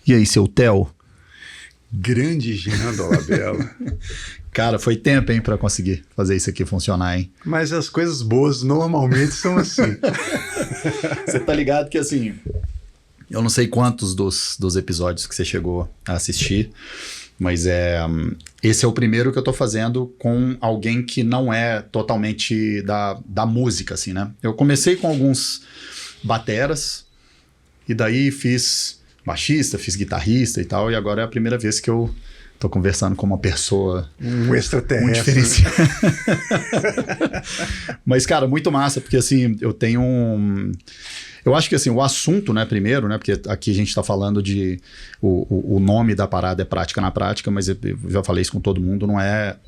E aí, seu Theo? Grande Jean Dolabella. Cara, foi tempo, hein, pra conseguir fazer isso aqui funcionar, hein? Mas as coisas boas normalmente são assim. Você tá ligado que, assim, eu não sei quantos dos episódios que você chegou a assistir, mas esse é o primeiro que eu tô fazendo com alguém que não é totalmente da música, assim, né? Eu comecei com alguns bateras, e daí fiz baixista, fiz guitarrista e tal, e agora é a primeira vez que eu tô conversando com uma pessoa... Um extraterrestre. Muito diferenciado. Mas, cara, muito massa, porque assim, eu tenho Eu acho que assim, o assunto, né, primeiro, né, porque aqui a gente tá falando de... O nome da parada é Prática na Prática, mas eu já falei isso com todo mundo,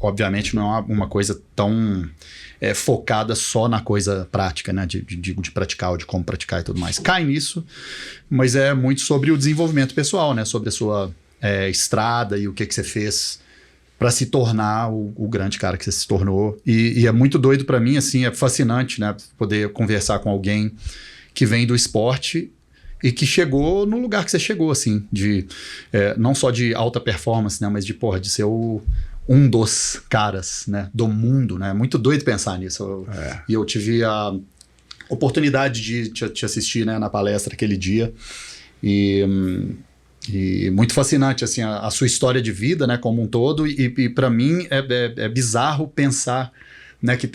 obviamente não é uma coisa tão focada só na coisa prática, né, de praticar, ou de como praticar e tudo mais. Cai nisso, mas é muito sobre o desenvolvimento pessoal, né, sobre a sua estrada e o que você fez para se tornar o grande cara que você se tornou. E é muito doido para mim, assim, é fascinante, né, poder conversar com alguém que vem do esporte e que chegou no lugar que você chegou, assim, não só de alta performance, né, mas de ser um dos caras, né, do mundo, né, muito doido pensar nisso. E eu tive a oportunidade de te assistir, né, na palestra aquele dia, e muito fascinante, assim, a sua história de vida, né, como um todo, e para mim é bizarro pensar, né, que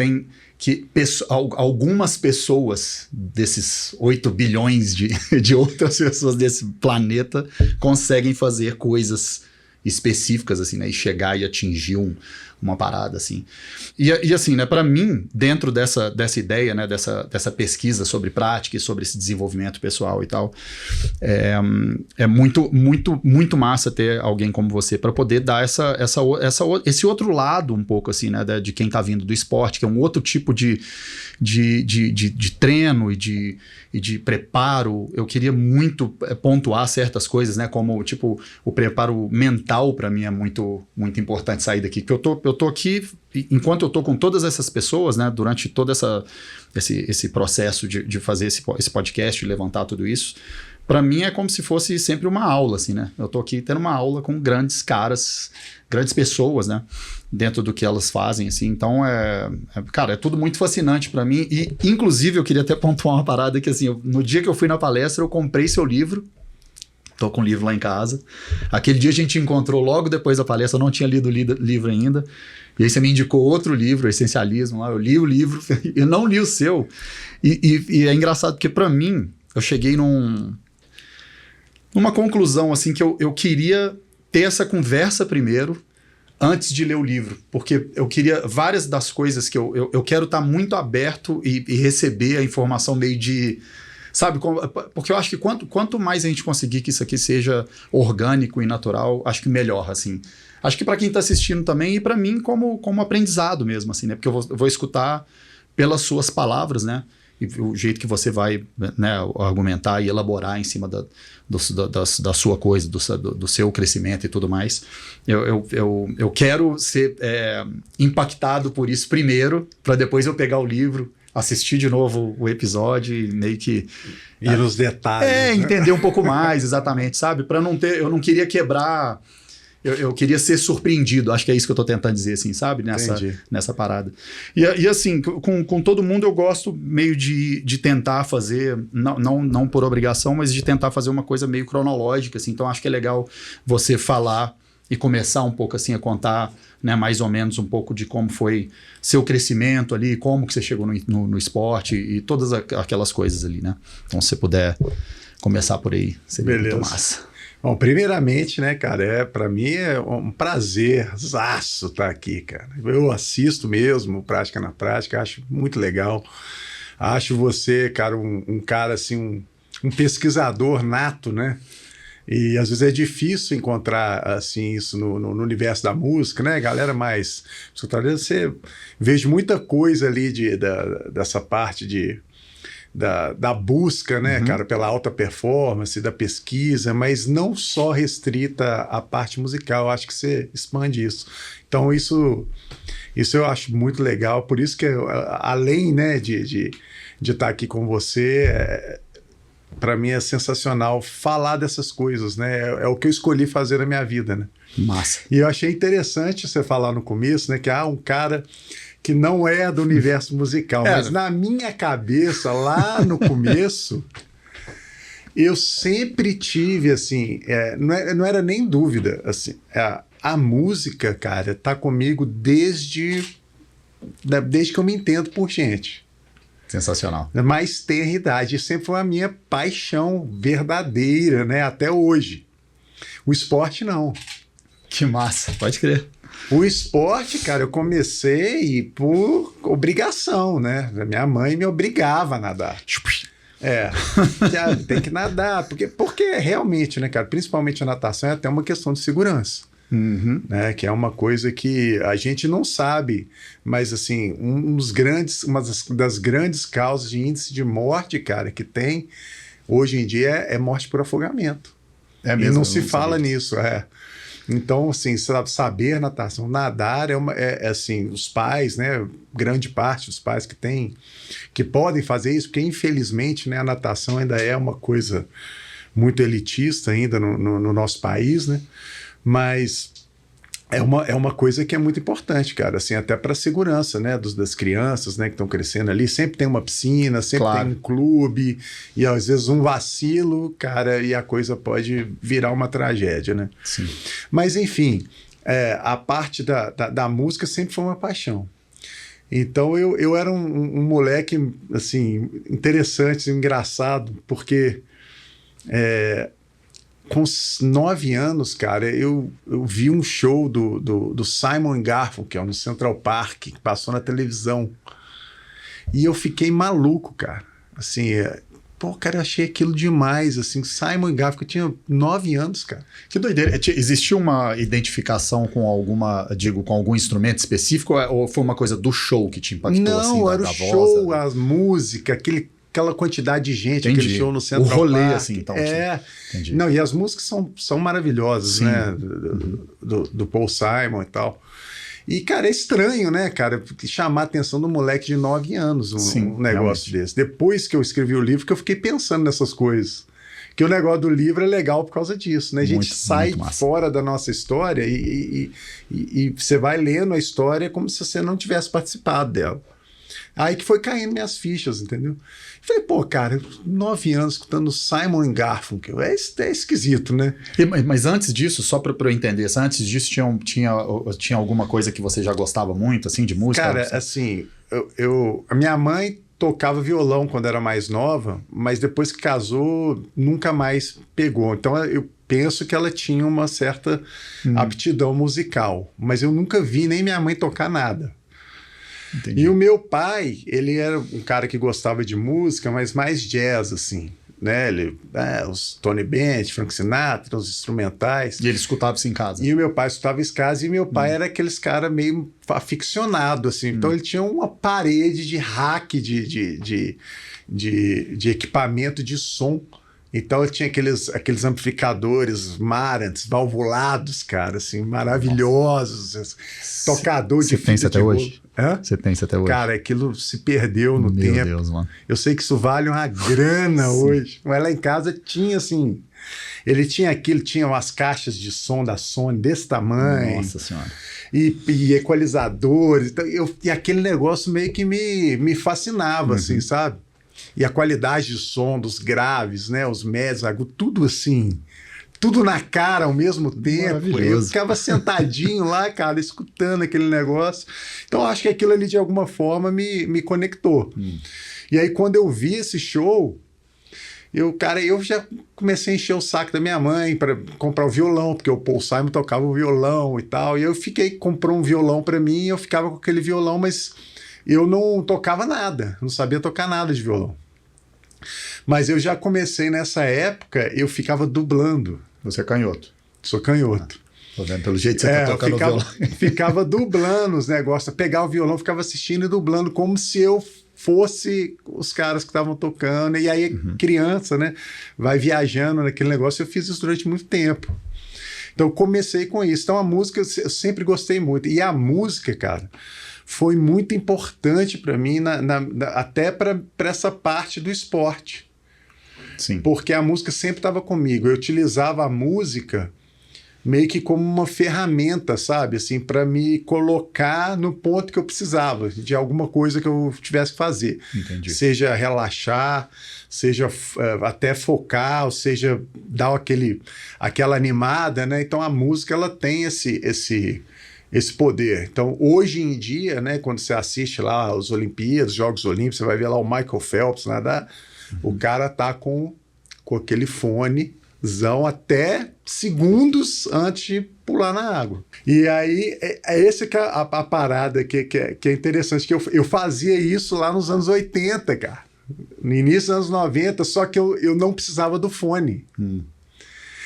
algumas pessoas desses 8 bilhões de outras pessoas desse planeta conseguem fazer coisas específicas, assim, né, e chegar e atingir uma parada, assim. E assim, né, para mim, dentro dessa ideia, né, dessa pesquisa sobre prática e sobre esse desenvolvimento pessoal e tal, é muito, muito, muito massa ter alguém como você para poder dar esse outro lado um pouco, assim, né, de quem tá vindo do esporte, que é um outro tipo de treino e de preparo. Eu queria muito pontuar certas coisas, né, como, tipo, o preparo mental para mim é muito, muito importante sair daqui, porque eu tô aqui, enquanto eu tô com todas essas pessoas, né, durante todo esse processo de fazer esse podcast, de levantar tudo isso, para mim é como se fosse sempre uma aula, assim, né, eu tô aqui tendo uma aula com grandes caras, grandes pessoas, né, dentro do que elas fazem, assim, então cara, é tudo muito fascinante para mim, e inclusive eu queria até pontuar uma parada que, assim, no dia que eu fui na palestra, eu comprei seu livro. Tô com o livro lá em casa. Aquele dia a gente encontrou logo depois da palestra, eu não tinha lido o livro ainda. E aí você me indicou outro livro, Essencialismo, lá. Eu li o livro, eu não li o seu. E é engraçado, porque para mim, eu cheguei numa conclusão, assim, que eu queria ter essa conversa primeiro, antes de ler o livro. Porque eu queria, várias das coisas que eu quero estar muito aberto e receber a informação meio de... Sabe, porque eu acho que quanto mais a gente conseguir que isso aqui seja orgânico e natural, acho que melhor, assim. Acho que para quem está assistindo também, e para mim como aprendizado mesmo, assim, né? Porque eu vou escutar pelas suas palavras, né? E o jeito que você vai, né, argumentar e elaborar em cima da sua coisa, do seu crescimento e tudo mais. Eu quero ser impactado por isso primeiro, para depois eu pegar o livro, assistir de novo o episódio e meio que... Ir nos detalhes. Né? Entender um pouco mais, exatamente, sabe? Para não ter... Eu não queria quebrar... Eu queria ser surpreendido, acho que é isso que eu tô tentando dizer, assim, sabe? Nessa parada. E assim, com todo mundo eu gosto meio de tentar fazer, não por obrigação, mas de tentar fazer uma coisa meio cronológica, assim. Então acho que é legal você falar e começar um pouco assim a contar, né, mais ou menos um pouco de como foi seu crescimento ali, como que você chegou no esporte e todas aquelas coisas ali, né? Então se você puder começar por aí, seria muito massa. Bom, primeiramente, né, cara, para mim é um prazerzaço estar aqui, cara. Eu assisto mesmo, Prática na Prática, acho muito legal. Acho você, cara, um cara assim, um pesquisador nato, né? E às vezes é difícil encontrar assim isso no universo da música, né? Galera mais... Você vejo muita coisa ali dessa parte da busca, né, cara, pela alta performance, da pesquisa, mas não só restrita à parte musical. Acho que você expande isso. Então isso eu acho muito legal. Por isso que além, né, de estar aqui com você, para mim é sensacional falar dessas coisas, né? É o que eu escolhi fazer na minha vida, né? Massa. E eu achei interessante você falar no começo, né? Que há um cara que não é do universo musical, mas na minha cabeça, lá no começo, eu sempre tive, assim, não era nem dúvida, assim, a música, cara, tá comigo desde que eu me entendo por gente. Sensacional. Mais tenra idade. Sempre foi a minha paixão verdadeira, né? Até hoje. O esporte, não. Que massa, pode crer. O esporte, cara, eu comecei por obrigação, né? Minha mãe me obrigava a nadar. Tem que nadar, porque realmente, né, cara, principalmente a natação é até uma questão de segurança. Uhum. Né, que é uma coisa que a gente não sabe, mas assim, uma das grandes causas de índice de morte, cara, que tem hoje em dia é morte por afogamento. É mesmo, e não se fala nisso, Então, assim, saber natação, nadar assim, os pais, né, grande parte dos pais que podem fazer isso, porque infelizmente, né, a natação ainda é uma coisa muito elitista ainda no nosso país, né? Mas é uma coisa que é muito importante, cara, assim, até para a segurança, né, das crianças, né, que estão crescendo ali. Sempre tem uma piscina, sempre tem um clube, e às vezes um vacilo, cara, e a coisa pode virar uma tragédia, né? Sim. Mas, enfim, a parte da música sempre foi uma paixão. Então, eu era um moleque, assim, interessante, engraçado, porque... com 9 anos, cara, eu vi um show do Simon & Garfunkel no Central Park, que passou na televisão. E eu fiquei maluco, cara. Assim, cara, eu achei aquilo demais, assim. Simon & Garfunkel, eu tinha 9 anos, cara. Que doideira. Existia uma identificação com algum instrumento específico ou foi uma coisa do show que te impactou? Não, assim, era o show, a música, aquela quantidade de gente, Entendi. Aquele show no Central Park. O rolê, assim, então. Entendi. Não, e as músicas são maravilhosas, sim, né? Do Paul Simon e tal. E, cara, é estranho, né, cara? Chamar a atenção do moleque de 9 anos, um negócio desse. Depois que eu escrevi o livro, que eu fiquei pensando nessas coisas. Que o negócio do livro é legal por causa disso, né? A gente sai fora da nossa história e você vai lendo a história como se você não tivesse participado dela. Aí que foi caindo minhas fichas, entendeu? Falei, cara, 9 anos escutando Simon & Garfunkel, é esquisito, né? Mas antes disso, só para eu entender, antes disso tinha alguma coisa que você já gostava muito, assim, de música? Cara, assim, a minha mãe tocava violão quando era mais nova, mas depois que casou, nunca mais pegou. Então eu penso que ela tinha uma certa aptidão musical, mas eu nunca vi nem minha mãe tocar nada. Entendi. E o meu pai, ele era um cara que gostava de música, mas mais jazz, assim, né? Os Tony Bennett, Frank Sinatra, os instrumentais. E ele escutava isso em casa? E o meu pai escutava isso em casa, e meu pai era aqueles cara meio aficionado, assim. Então ele tinha uma parede de rack de equipamento de som. Então ele tinha aqueles amplificadores Marantz, valvulados, cara, assim, maravilhosos. Nossa. Tocador de fita. Você tem isso até hoje? Hã? Você tem isso até hoje? Cara, aquilo se perdeu no tempo. Meu Deus, mano. Eu sei que isso vale uma grana hoje. Mas lá em casa tinha, assim... Ele tinha umas caixas de som da Sony desse tamanho. Nossa Senhora. E equalizadores. Então, e aquele negócio meio que me fascinava, assim, sabe? E a qualidade de som dos graves, né? Os médios, tudo assim... Tudo na cara ao mesmo tempo. Eu ficava sentadinho lá, cara, escutando aquele negócio. Então, acho que aquilo ali, de alguma forma, me conectou. E aí, quando eu vi esse show, eu já comecei a encher o saco da minha mãe para comprar o violão, porque o Paul Simon tocava o violão e tal. E eu comprou um violão para mim, e eu ficava com aquele violão, mas eu não tocava nada, não sabia tocar nada de violão. Mas eu já comecei nessa época, eu ficava dublando. Você é canhoto? Sou canhoto. Tô vendo pelo jeito que você tá tocando o violão. Ficava dublando os negócios, pegava o violão, ficava assistindo e dublando, como se eu fosse os caras que estavam tocando. E aí, criança, né, vai viajando naquele negócio. Eu fiz isso durante muito tempo. Então, eu comecei com isso. Então, a música eu sempre gostei muito. E a música, cara, foi muito importante para mim, até para essa parte do esporte. Sim. Porque a música sempre estava comigo. Eu utilizava a música meio que como uma ferramenta, sabe? Assim, para me colocar no ponto que eu precisava, de alguma coisa que eu tivesse que fazer. Entendi. Seja relaxar, seja até focar, ou seja, dar aquela animada, né? Então a música, ela tem esse poder. Então, hoje em dia, né, quando você assiste lá os Olimpíadas, os Jogos Olímpicos, você vai ver lá o Michael Phelps nadar, o cara tá com aquele fonezão até segundos antes de pular na água. E aí, essa que é a parada que é interessante, que eu fazia isso lá nos anos 80, cara. No início dos anos 90, só que eu não precisava do fone.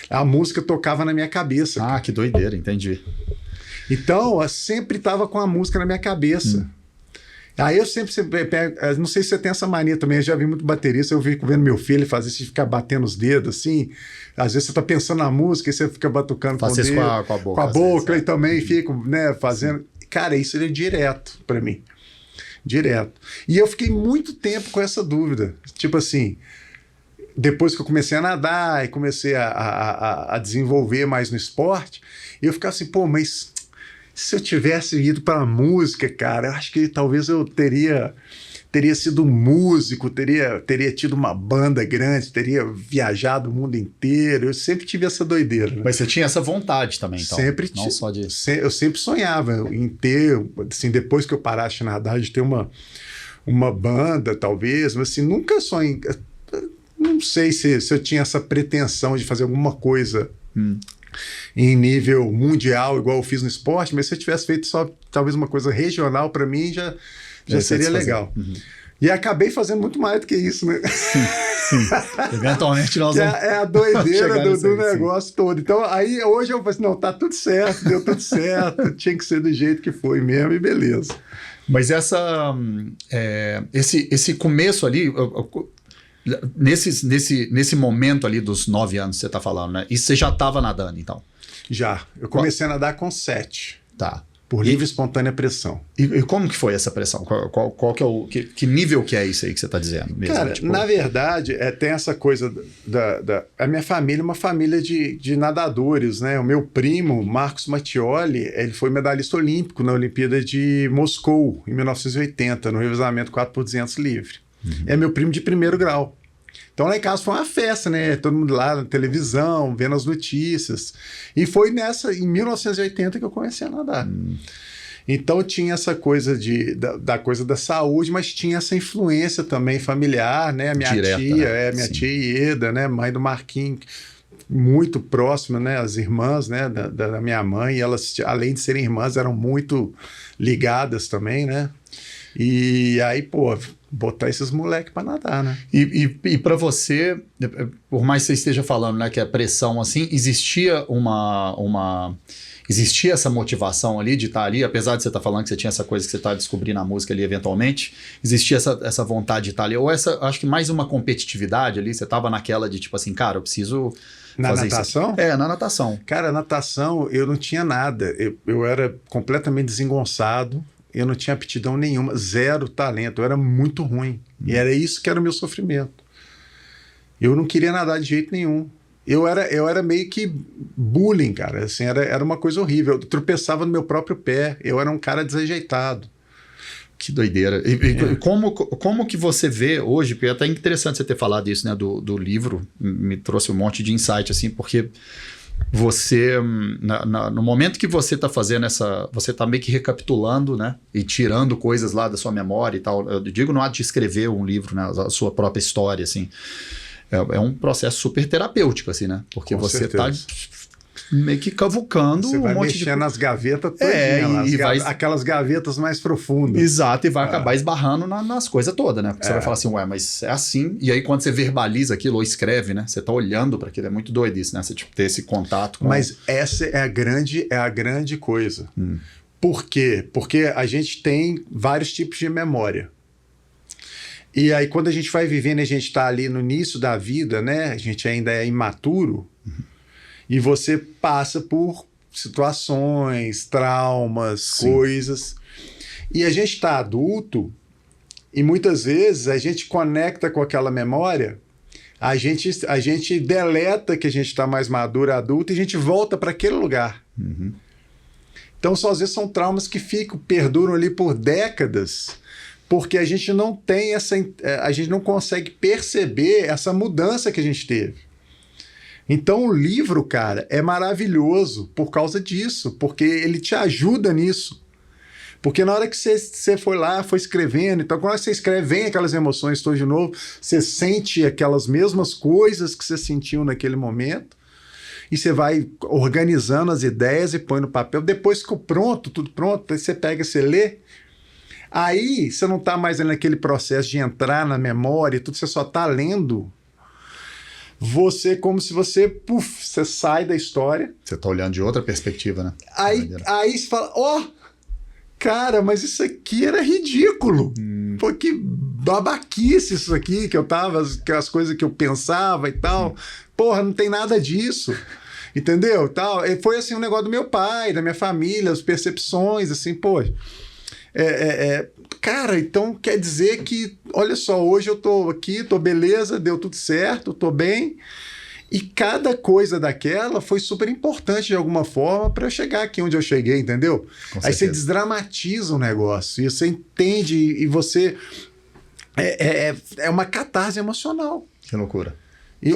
A música tocava na minha cabeça. Ah, que doideira, entendi. Então, eu sempre estava com a música na minha cabeça. Aí eu sempre pego, não sei se você tem essa mania também, eu já vi muito baterista, eu fico vendo meu filho fazer isso, de ficar batendo os dedos assim, às vezes você tá pensando na música e você fica batucando com o dedo. Com a boca. Com a boca, e também fico, né, fazendo... Cara, isso é direto para mim. Direto. E eu fiquei muito tempo com essa dúvida. Tipo assim, depois que eu comecei a nadar e comecei a desenvolver mais no esporte, eu ficava assim, pô, mas... Se eu tivesse ido para a música, cara, eu acho que talvez eu teria sido um músico, teria tido uma banda grande, teria viajado o mundo inteiro. Eu sempre tive essa doideira. Né? Mas você tinha essa vontade também, então? Sempre não só de... Eu sempre sonhava em ter, assim, depois que eu parasse de nadar, de ter uma banda, talvez, mas assim, nunca sonhei. Não sei se eu tinha essa pretensão de fazer alguma coisa em nível mundial, igual eu fiz no esporte, mas se eu tivesse feito só talvez uma coisa regional, para mim já seria legal. E acabei fazendo muito mais do que isso, né? Sim. Eventualmente nós vamos... É a doideira do negócio todo. Então, aí hoje eu falei assim, não, tá tudo certo, deu tudo certo, tinha que ser do jeito que foi mesmo e beleza. Mas esse começo ali... Nesse momento ali dos 9 anos que você tá falando, né? E você já estava nadando, então? Já. Eu comecei a nadar com 7. Tá. Por livre e espontânea pressão. E como que foi essa pressão? Qual que é que nível que é isso aí que você está dizendo? Mesmo? Cara, tipo... na verdade, tem essa coisa a minha família é uma família de nadadores, né? O meu primo, Marcos Mattioli, ele foi medalhista olímpico na Olimpíada de Moscou, em 1980, no revezamento 4x200 livre. É meu primo de primeiro grau. Então lá em casa foi uma festa, né? Todo mundo lá na televisão, vendo as notícias. E foi em 1980 que eu comecei a nadar. Então tinha essa coisa da coisa da saúde, mas tinha essa influência também familiar, né? Minha tia Ieda, né? Mãe do Marquinhos, muito próxima, né? As irmãs, né? Da minha mãe, elas, além de serem irmãs, eram muito ligadas também, né? E aí, pô, botar esses moleques pra nadar, né? E para você, por mais que você esteja falando, né, que é pressão assim, existia existia essa motivação ali de estar ali, apesar de você estar falando que você tinha essa coisa que você está descobrindo na música ali eventualmente, existia essa vontade de estar ali, ou acho que mais uma competitividade ali, você estava naquela de tipo assim, cara, eu preciso... Na natação? Na natação. Cara, natação eu não tinha nada, eu era completamente desengonçado, eu não tinha aptidão nenhuma, zero talento, eu era muito ruim. E era isso que era o meu sofrimento. Eu não queria nadar de jeito nenhum. Eu era meio que bullying, cara. Assim, era uma coisa horrível. Eu tropeçava no meu próprio pé. Eu era um cara desajeitado. Que doideira. E como que você vê hoje, porque é até interessante você ter falado isso, né, do livro, me trouxe um monte de insight, assim, porque... Você, no momento que você está fazendo você está meio que recapitulando, né? E tirando coisas lá da sua memória e tal. Eu digo no ato de escrever um livro, né? A sua própria história, assim. É um processo super terapêutico, assim, né? Porque com você certeza. está meio que cavucando você vai um monte mexer nas gavetas todinha, aquelas gavetas mais profundas. Exato, e vai acabar esbarrando nas coisas todas, né? Porque você vai falar assim, ué, mas é assim. E aí quando você verbaliza aquilo ou escreve, né? Você tá olhando para aquilo, é muito doido isso, né? Você ter esse contato com... Mas essa é a grande coisa. Por quê? Porque a gente tem vários tipos de memória. E aí quando a gente vai vivendo, a gente tá ali no início da vida, né? A gente ainda é imaturo. E você passa por situações, traumas, coisas. E a gente está adulto e muitas vezes a gente conecta com aquela memória a gente deleta que a gente está mais maduro, adulto, e a gente volta para aquele lugar. Uhum. Então, às vezes, são traumas que perduram ali por décadas, porque a gente não tem a gente não consegue perceber essa mudança que a gente teve. Então, o livro, cara, é maravilhoso por causa disso, porque ele te ajuda nisso. Porque na hora que você foi lá, foi escrevendo, então quando você escreve, vem aquelas emoções todas de novo, você sente aquelas mesmas coisas que você sentiu naquele momento, e você vai organizando as ideias e põe no papel. Depois ficou pronto, tudo pronto, aí você pega e você lê. Aí você não está mais naquele processo de entrar na memória e tudo, você só está lendo. Você, como se você sai da história. Você está olhando de outra perspectiva, né? Aí você fala, cara, mas isso aqui era ridículo. Pô, que babaquice isso aqui, que eu tava, as coisas que eu pensava e tal. Porra, não tem nada disso. Entendeu? Tal. E foi assim um negócio do meu pai, da minha família, as percepções, assim, pô. Cara, então quer dizer que, olha só, hoje eu tô aqui, tô beleza, deu tudo certo, tô bem. E cada coisa daquela foi super importante de alguma forma para eu chegar aqui onde eu cheguei, entendeu? Aí você desdramatiza o negócio, e você entende, e você... É uma catarse emocional. Que loucura. E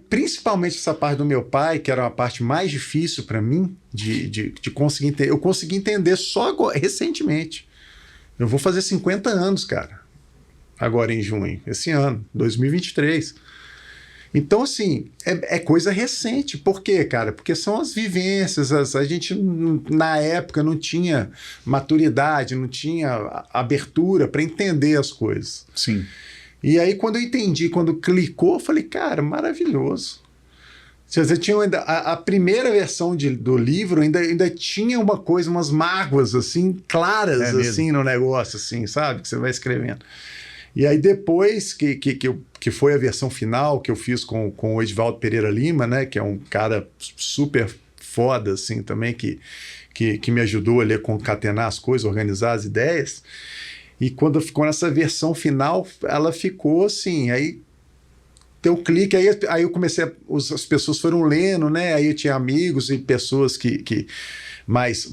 principalmente essa parte do meu pai, que era a parte mais difícil para mim, de conseguir entender. Eu consegui entender só agora, recentemente. Eu vou fazer 50 anos, cara, agora em junho, esse ano, 2023. Então, assim, é coisa recente. Por quê, cara? Porque são as vivências. A gente, na época, não tinha maturidade, não tinha abertura para entender as coisas. Sim. E aí, quando eu entendi, quando clicou, eu falei, cara, maravilhoso. Você tinha a primeira versão do livro ainda tinha uma coisa, umas mágoas, assim, claras, assim, no negócio, assim, sabe? Que você vai escrevendo. E aí depois que foi a versão final que eu fiz com o Edivaldo Pereira Lima, né, que é um cara super foda assim também, que me ajudou ali a concatenar as coisas, organizar as ideias. E quando ficou nessa versão final, ela ficou assim, aí deu um clique, aí eu comecei, as pessoas foram lendo, né, aí eu tinha amigos e pessoas que mais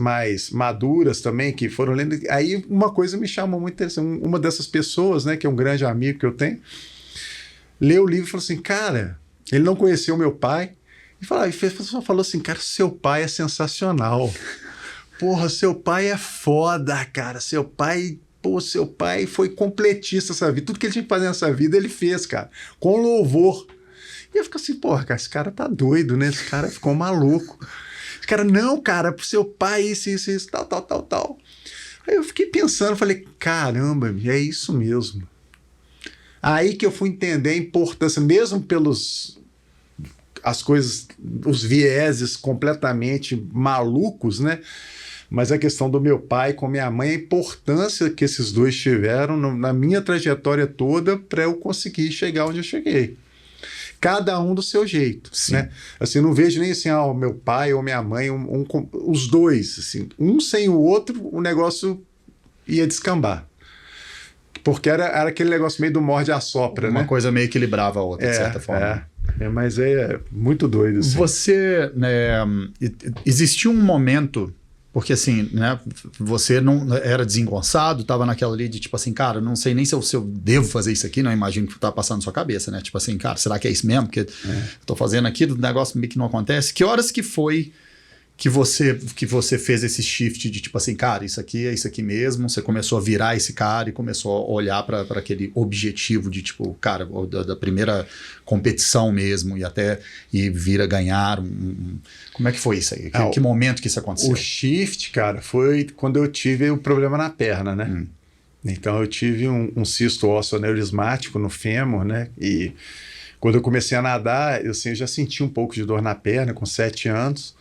maduras também, que foram lendo. Aí uma coisa me chamou muito atenção. Uma dessas pessoas, né, que é um grande amigo que eu tenho, leu o livro e falou assim, cara, ele não conheceu meu pai, e falou assim, cara, seu pai é sensacional. Porra, seu pai é foda, cara. Seu pai foi completista nessa vida. Tudo que ele tinha que fazer nessa vida, ele fez, cara, com louvor. E eu fico assim, porra, cara, esse cara tá doido, né? Esse cara ficou maluco. Cara, não, cara, pro seu pai, isso, tal. Aí eu fiquei pensando, falei, caramba, é isso mesmo. Aí que eu fui entender a importância, mesmo as coisas, os vieses completamente malucos, né? Mas a questão do meu pai com minha mãe, a importância que esses dois tiveram na minha trajetória toda para eu conseguir chegar onde eu cheguei. Cada um do seu jeito, né? Assim, não vejo nem assim, meu pai ou minha mãe, os dois, assim, um sem o outro, o negócio ia descambar. Porque era aquele negócio meio do morde-a-sopra, né? Uma coisa meio equilibrava a outra, de certa forma. Mas é muito doido, assim. Você, existiu um momento... Porque assim, né, você não era desengonçado, tava naquela ali de tipo assim, cara, não sei nem se eu devo fazer isso aqui, não imagino que tá passando na sua cabeça, né? Tipo assim, cara, será que é isso mesmo? Porque tô fazendo aqui, o negócio meio que não acontece. Que horas que foi que você fez esse shift de tipo assim, cara, isso aqui é isso aqui mesmo, você começou a virar esse cara e começou a olhar para aquele objetivo de tipo, cara, da primeira competição mesmo e vir a ganhar como é que foi isso aí? Que momento que isso aconteceu? O shift, cara, foi quando eu tive o problema na perna, né? Então eu tive um cisto ósseo aneurismático no fêmur, né? E quando eu comecei a nadar, eu já senti um pouco de dor na perna com 7 anos.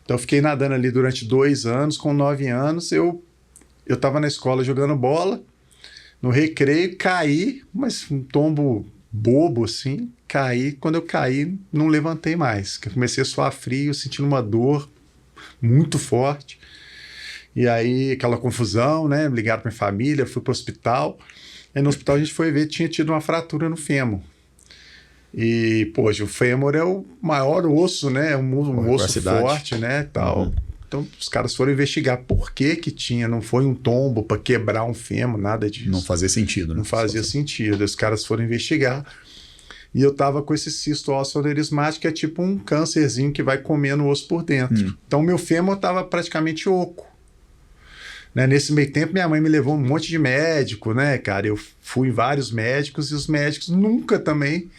Então eu fiquei nadando ali durante 2 anos. Com 9 anos eu estava na escola jogando bola, no recreio, caí, mas um tombo bobo assim, caí. Quando eu caí, não levantei mais. Eu comecei a suar frio, sentindo uma dor muito forte. E aí aquela confusão, né? Ligaram para minha família, fui para o hospital. Aí no hospital a gente foi ver, tinha tido uma fratura no fêmur. E, poxa, o fêmur é o maior osso, né? Um osso forte, né? Tal. Uhum. Então, os caras foram investigar por que tinha, não foi um tombo para quebrar um fêmur, nada disso. Não fazia sentido, né? Não fazia sentido. Os caras foram investigar e eu tava com esse cisto ósseo anerismático, que é tipo um câncerzinho que vai comendo o osso por dentro. Então, meu fêmur tava praticamente oco. Né? Nesse meio tempo, minha mãe me levou um monte de médico, né, cara? Eu fui em vários médicos e os médicos nunca também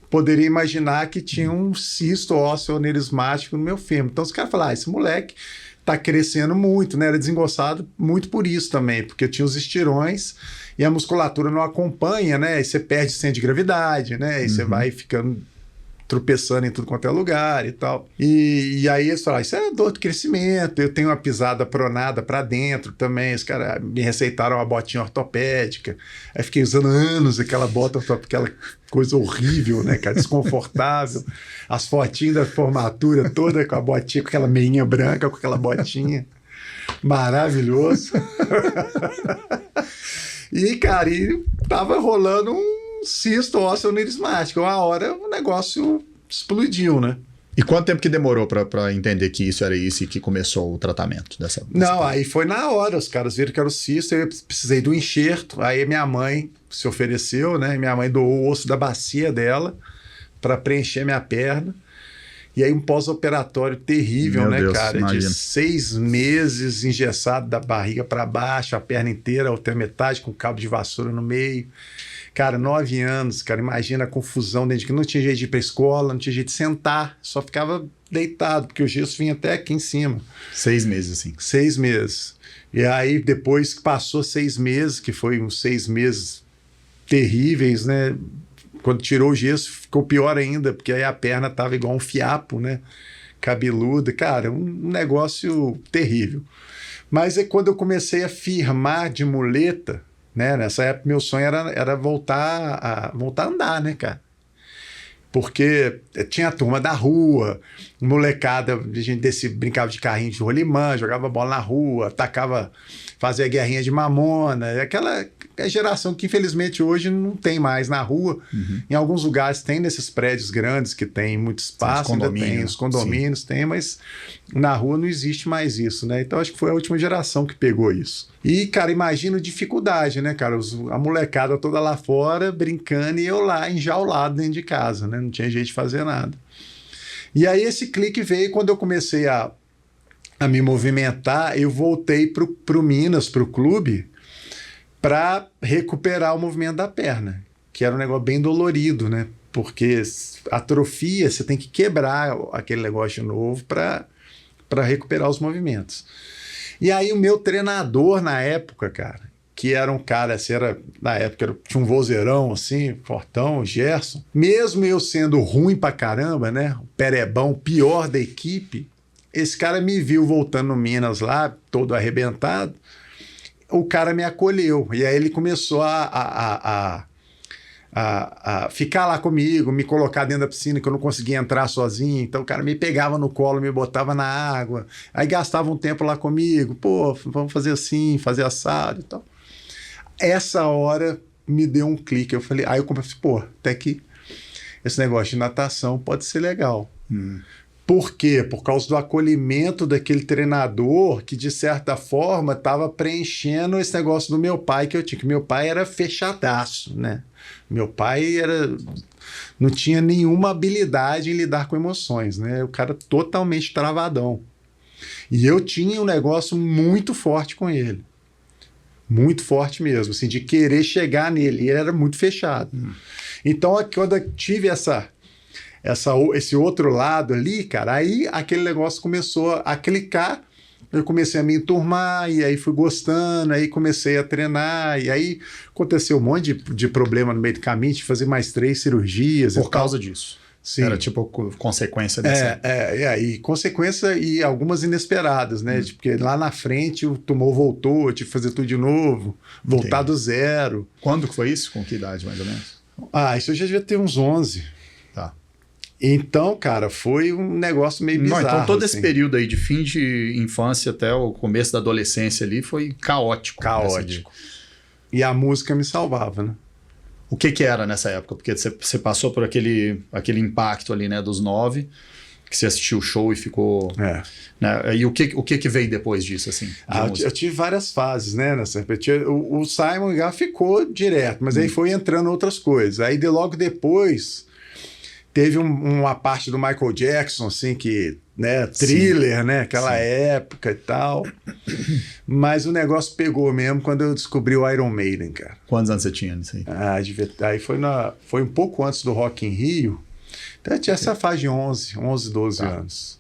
poderia imaginar que tinha um cisto ósseo anerismático no meu fêmur. Então os caras falaram, esse moleque tá crescendo muito, né? Era desengossado muito por isso também, porque eu tinha os estirões e a musculatura não acompanha, né? E você perde centro de gravidade, né? E você vai ficando tropeçando em tudo quanto é lugar e tal. E aí eles falaram, isso é dor de crescimento, eu tenho uma pisada pronada para dentro também, os caras me receitaram uma botinha ortopédica, aí fiquei usando anos aquela bota ortopédica, aquela coisa horrível, né, cara, desconfortável, as fotinhas da formatura toda com a botinha, com aquela meinha branca, com aquela botinha, maravilhoso. E, cara, tava rolando um cisto ósseo anerismático. Uma hora o negócio explodiu, né? E quanto tempo que demorou para entender que isso era isso e que começou o tratamento dessa Não, aí foi na hora. Os caras viram que era o cisto, eu precisei do enxerto. Aí minha mãe se ofereceu, né? Minha mãe doou o osso da bacia dela para preencher minha perna. E aí um pós-operatório terrível, meu, né, Deus, cara? Imagina. De 6 meses engessado da barriga para baixo, a perna inteira, até metade, com cabo de vassoura no meio. Cara, 9 anos, cara, imagina a confusão dentro de que não tinha jeito de ir pra escola, não tinha jeito de sentar, só ficava deitado, porque o gesso vinha até aqui em cima. 6 meses, assim. 6 meses. E aí, depois que passou 6 meses, que foi uns 6 meses terríveis, né? Quando tirou o gesso, ficou pior ainda, porque aí a perna tava igual um fiapo, né? Cabeluda. Cara, um negócio terrível. Mas é quando eu comecei a firmar de muleta, né? Nessa época, meu sonho era voltar a andar, né, cara? Porque tinha a turma da rua, molecada, a gente brincava de carrinho de rolimã, jogava bola na rua, fazia guerrinha de mamona, aquela geração que infelizmente hoje não tem mais na rua. Em alguns lugares tem nesses prédios grandes que tem muito espaço, ainda tem os condomínios, tem, mas na rua não existe mais isso, né? Então acho que foi a última geração que pegou isso. E, cara, imagina a dificuldade, né, cara? A molecada toda lá fora brincando e eu lá enjaulado dentro de casa, né? Não tinha jeito de fazer nada. E aí esse clique veio quando eu comecei a me movimentar, eu voltei pro Minas, pro clube, para recuperar o movimento da perna, que era um negócio bem dolorido, né? Porque atrofia, você tem que quebrar aquele negócio de novo para recuperar os movimentos. E aí o meu treinador na época, cara, que era um cara, assim, na época tinha um vozeirão assim, fortão, o Gerson, mesmo eu sendo ruim pra caramba, né? O perebão, pior da equipe, esse cara me viu voltando no Minas lá, todo arrebentado, o cara me acolheu. E aí ele começou a ficar lá comigo, me colocar dentro da piscina, que eu não conseguia entrar sozinho. Então o cara me pegava no colo, me botava na água. Aí gastava um tempo lá comigo. Pô, vamos fazer assim, fazer assado e tal. Essa hora me deu um clique. Eu falei, aí eu comecei, pô, até que esse negócio de natação pode ser legal. Por quê? Por causa do acolhimento daquele treinador que, de certa forma, estava preenchendo esse negócio do meu pai que eu tinha. Que meu pai era fechadaço, né? Meu pai não tinha nenhuma habilidade em lidar com emoções, né? O cara totalmente travadão. E eu tinha um negócio muito forte com ele. Muito forte mesmo, assim, de querer chegar nele. E ele era muito fechado. Então, quando eu tive esse outro lado ali, cara, aí aquele negócio começou a clicar, eu comecei a me enturmar, e aí fui gostando, aí comecei a treinar, e aí aconteceu um monte de problema no meio do caminho, de fazer mais 3 cirurgias. Por causa disso? Sim. Era tipo consequência dessa... E consequência e algumas inesperadas, né? Porque lá na frente o tumor voltou, eu tive que fazer tudo de novo, voltar do zero. Quando que foi isso? Com que idade, mais ou menos? Isso eu já devia ter uns 11. Tá. Então, cara, foi um negócio meio bizarro. Então todo esse período aí de fim de infância até o começo da adolescência ali foi caótico. Caótico. E a música me salvava, né? O que era nessa época? Porque você passou por aquele impacto ali, né, dos 9, que você assistiu o show e ficou... Né, e o que veio depois disso, assim? Eu tive várias fases, né, nessa época. O Simon já ficou direto, mas aí foi entrando outras coisas. Aí logo depois teve uma parte do Michael Jackson, assim, que... né, Thriller, né, aquela época e tal. Mas o negócio pegou mesmo quando eu descobri o Iron Maiden, cara. Quantos anos você tinha nisso aí? Aí foi um pouco antes do Rock in Rio. Então eu tinha essa fase de 11, 12 anos.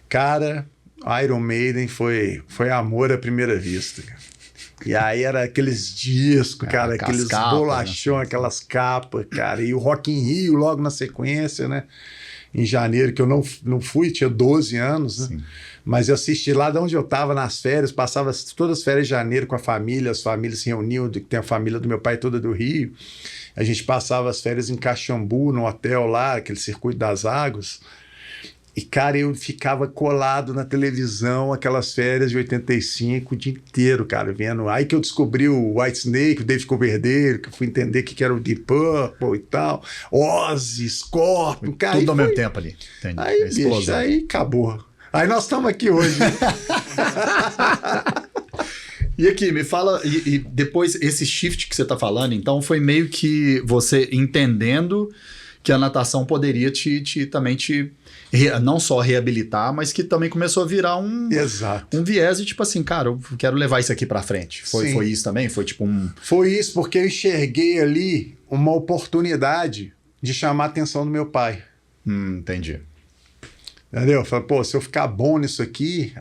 Cara, Iron Maiden foi amor à primeira vista, cara. E aí era aqueles discos, cara, aqueles bolachão, né? Aquelas capas, cara. E o Rock in Rio logo na sequência, né? Em janeiro, que eu não fui, tinha 12 anos, né? Sim. Mas eu assisti lá de onde eu estava nas férias, passava todas as férias de janeiro com a família, as famílias se reuniam, tem a família do meu pai toda do Rio, a gente passava as férias em Caxambu, no hotel lá, aquele circuito das águas, e cara, eu ficava colado na televisão, aquelas férias de 85, o dia inteiro, cara, vendo, aí que eu descobri o Whitesnake, o David Coverdale, que eu fui entender o que era o Deep Purple e tal, Ozzy, Scorpion, cara. Tudo ao mesmo tempo ali, entendi. Aí, bicho, aí acabou. Aí nós estamos aqui hoje. E aqui, me fala, e depois esse shift que você está falando, então foi meio que você entendendo que a natação poderia também não só reabilitar, mas que também começou a virar um viés de tipo assim, cara, eu quero levar isso aqui pra frente. Foi isso também? Foi tipo um... Foi isso, porque eu enxerguei ali uma oportunidade de chamar a atenção do meu pai. Entendi. Entendeu? Eu falei, pô, se eu ficar bom nisso aqui,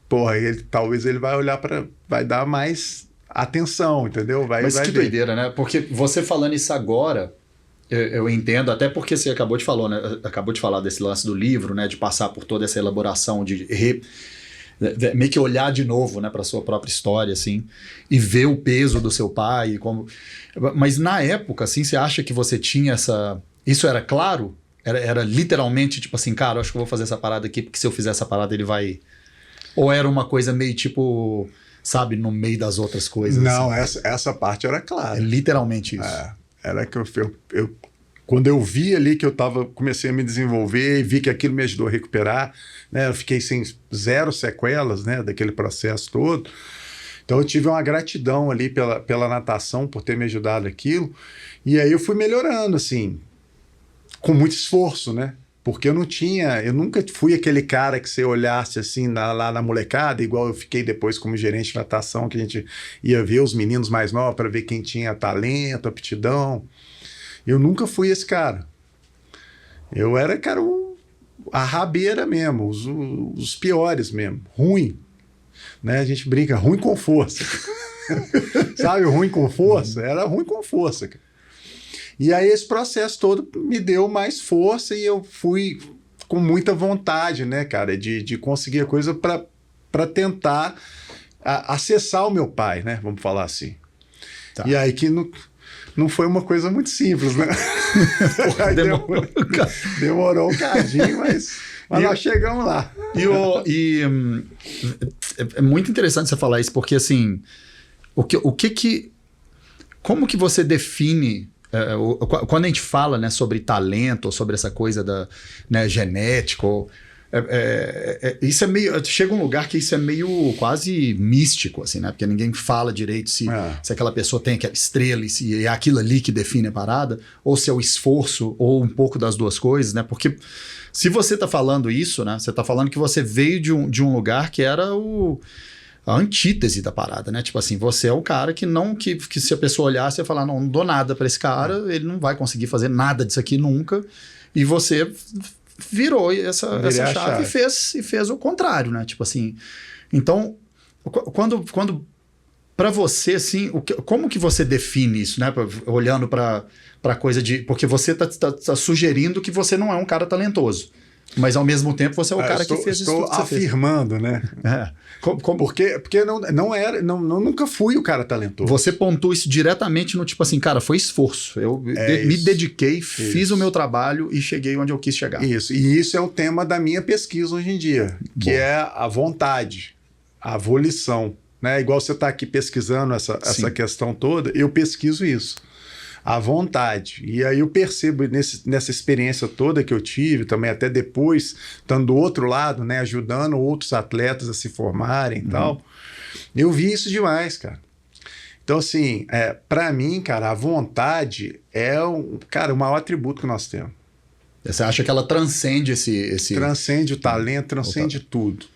porra, talvez ele vai olhar vai dar mais atenção, entendeu? Mas que doideira, né? Porque você falando isso agora... Eu entendo, até porque você acabou de falar desse lance do livro, né, de passar por toda essa elaboração, meio que olhar de novo, né, para a sua própria história, assim, e ver o peso do seu pai. Mas na época, assim, você acha que você tinha isso era claro? Era literalmente tipo assim, cara, eu acho que eu vou fazer essa parada aqui, porque se eu fizer essa parada ele vai... Ou era uma coisa meio tipo, sabe, no meio das outras coisas? Não, assim? essa parte era clara. É literalmente isso. Era que quando eu vi ali que comecei a me desenvolver e vi que aquilo me ajudou a recuperar, né, eu fiquei sem 0 sequelas, né, daquele processo todo. Então eu tive uma gratidão ali pela natação, por ter me ajudado aquilo. E aí eu fui melhorando, assim, com muito esforço, né? Porque eu nunca fui aquele cara que você olhasse assim lá na molecada, igual eu fiquei depois como gerente de natação, que a gente ia ver os meninos mais novos para ver quem tinha talento, aptidão. Eu nunca fui esse cara. Eu era, cara, a rabeira mesmo, os piores mesmo, ruim. Né? A gente brinca, ruim com força. Sabe, ruim com força? Era ruim com força, cara. E aí esse processo todo me deu mais força e eu fui com muita vontade, né, cara, de conseguir a coisa para tentar acessar o meu pai, né, vamos falar assim. Tá. E aí que não foi uma coisa muito simples, né? Demorou um cadinho, mas nós chegamos lá. É muito interessante você falar isso, porque assim, como que você define... quando a gente fala, né, sobre talento, ou sobre essa coisa da, né, genética, isso é meio... Chega um lugar que isso é meio quase místico, assim, né? Porque ninguém fala direito se aquela pessoa tem aquela estrela e se é aquilo ali que define a parada, ou se é o esforço, ou um pouco das duas coisas, né? Porque se você tá falando isso, né? Você tá falando que você veio de um lugar que era a antítese da parada, né? Tipo assim, você é o cara que se a pessoa olhar, você falar, não dou nada pra esse cara, ele não vai conseguir fazer nada disso aqui nunca, e você virou essa chave e fez o contrário, né? Tipo assim, então, quando pra você, assim, como que você define isso, né? Olhando pra coisa de... Porque você tá sugerindo que você não é um cara talentoso. Mas, ao mesmo tempo, você é o cara que fez isso tudo que você fez. Estou afirmando, né? Porque nunca fui o cara talentoso. Você pontua isso diretamente no tipo assim, cara, foi esforço. Eu me dediquei, fiz o meu trabalho e cheguei onde eu quis chegar. Isso. E isso é o tema da minha pesquisa hoje em dia, que é a vontade, a volição. Né? Igual você está aqui pesquisando essa questão toda, eu pesquiso isso. A vontade. E aí eu percebo nessa experiência toda que eu tive, também até depois, estando do outro lado, né, ajudando outros atletas a se formarem e tal, eu vi isso demais, cara. Então, assim, para mim, cara, a vontade é cara, o maior atributo que nós temos. Você acha que ela transcende esse... Transcende o talento, transcende tudo.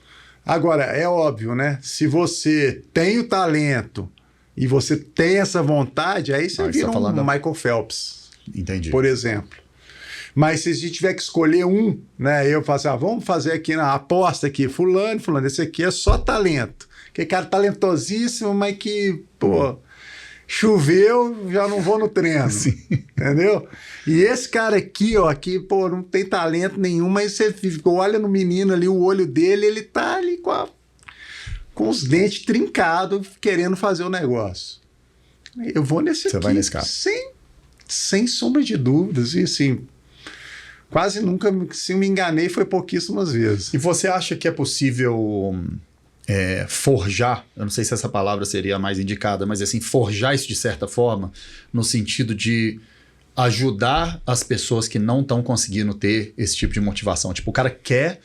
Agora, é óbvio, né? Se você tem o talento e você tem essa vontade, aí você vira Michael Phelps. Entendi. Por exemplo. Mas se a gente tiver que escolher um, né? Eu falo assim, vamos fazer aqui na aposta aqui, fulano, esse aqui é só talento. Que cara talentosíssimo, mas que, pô, choveu, já não vou no treino. Sim. Entendeu? E esse cara aqui, ó, aqui, pô, não tem talento nenhum, mas você olha no menino ali, o olho dele, ele tá ali com os dentes trincados, querendo fazer o negócio. Eu vou nesse Você aqui. vai nesse cara. Sem sombra de dúvidas. E assim, quase nunca, se me enganei, foi pouquíssimas vezes. E você acha que é possível forjar, eu não sei se essa palavra seria a mais indicada, mas assim, forjar isso de certa forma, no sentido de ajudar as pessoas que não estão conseguindo ter esse tipo de motivação? Tipo, o cara quer,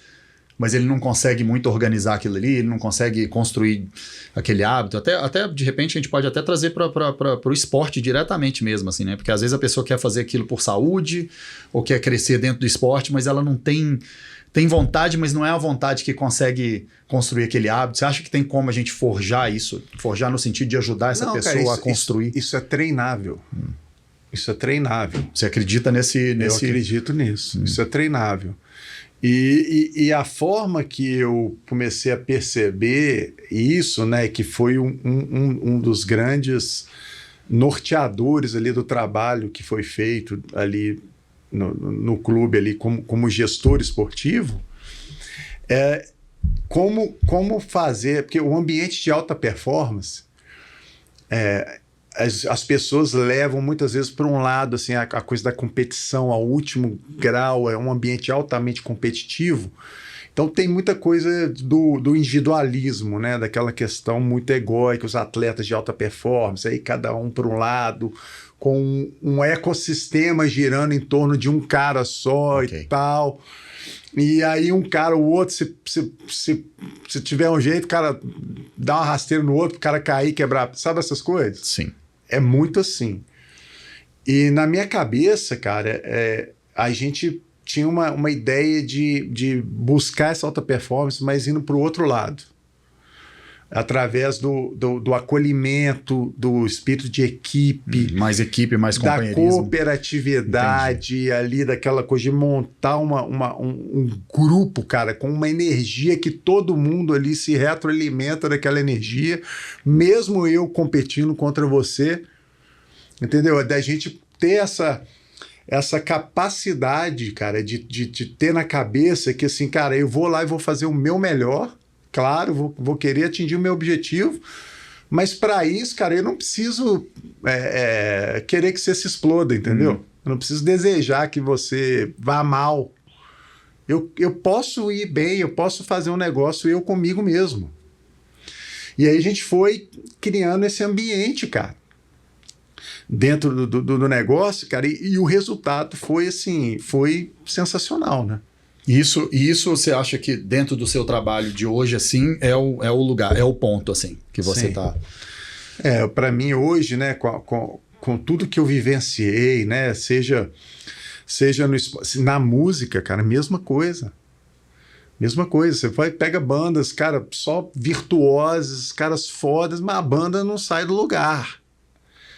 mas ele não consegue muito organizar aquilo ali, ele não consegue construir aquele hábito. Até de repente a gente pode até trazer para o esporte diretamente mesmo, assim, né? Porque às vezes a pessoa quer fazer aquilo por saúde ou quer crescer dentro do esporte, mas ela não tem vontade, mas não é a vontade que consegue construir aquele hábito. Você acha que tem como a gente forjar isso? Forjar no sentido de ajudar essa pessoa a construir? Isso é treinável. Isso é treinável. Você acredita nesse... Eu acredito nisso. Isso é treinável. E a forma que eu comecei a perceber isso, né, que foi um dos grandes norteadores ali do trabalho que foi feito ali no clube ali como gestor esportivo, como fazer, porque o ambiente de alta performance, as pessoas levam muitas vezes para um lado assim, a coisa da competição ao último grau, é um ambiente altamente competitivo, então tem muita coisa do individualismo, né? Daquela questão muito egóica, os atletas de alta performance, aí cada um para um lado, com um ecossistema girando em torno de um cara só e tal. E aí um cara, o outro, se tiver um jeito, o cara dá uma rasteira no outro, o cara cair, quebrar. Sabe essas coisas? Sim. É muito assim. E na minha cabeça, cara, a gente tinha uma ideia de buscar essa alta performance, mas indo para o outro lado. Através do acolhimento, do espírito de equipe. Mais equipe, mais companheirismo. Da cooperatividade. Entendi. Ali, daquela coisa de montar um grupo, cara, com uma energia que todo mundo ali se retroalimenta daquela energia, mesmo eu competindo contra você, entendeu? Da gente ter essa capacidade, cara, de ter na cabeça que assim, cara, eu vou lá e vou fazer o meu melhor. Claro, vou querer atingir o meu objetivo, mas para isso, cara, eu não preciso querer que você se exploda, entendeu? Eu não preciso desejar que você vá mal. Eu posso ir bem, eu posso fazer um negócio eu comigo mesmo. E aí a gente foi criando esse ambiente, cara, dentro do negócio, cara, e o resultado foi assim, foi sensacional, né? Isso você acha que dentro do seu trabalho de hoje, assim, é o lugar, é o ponto, assim, que você está... Para mim hoje, né, com tudo que eu vivenciei, né, seja na música, cara, mesma coisa. Mesma coisa, você pega bandas, cara, só virtuosas, caras fodas, mas a banda não sai do lugar.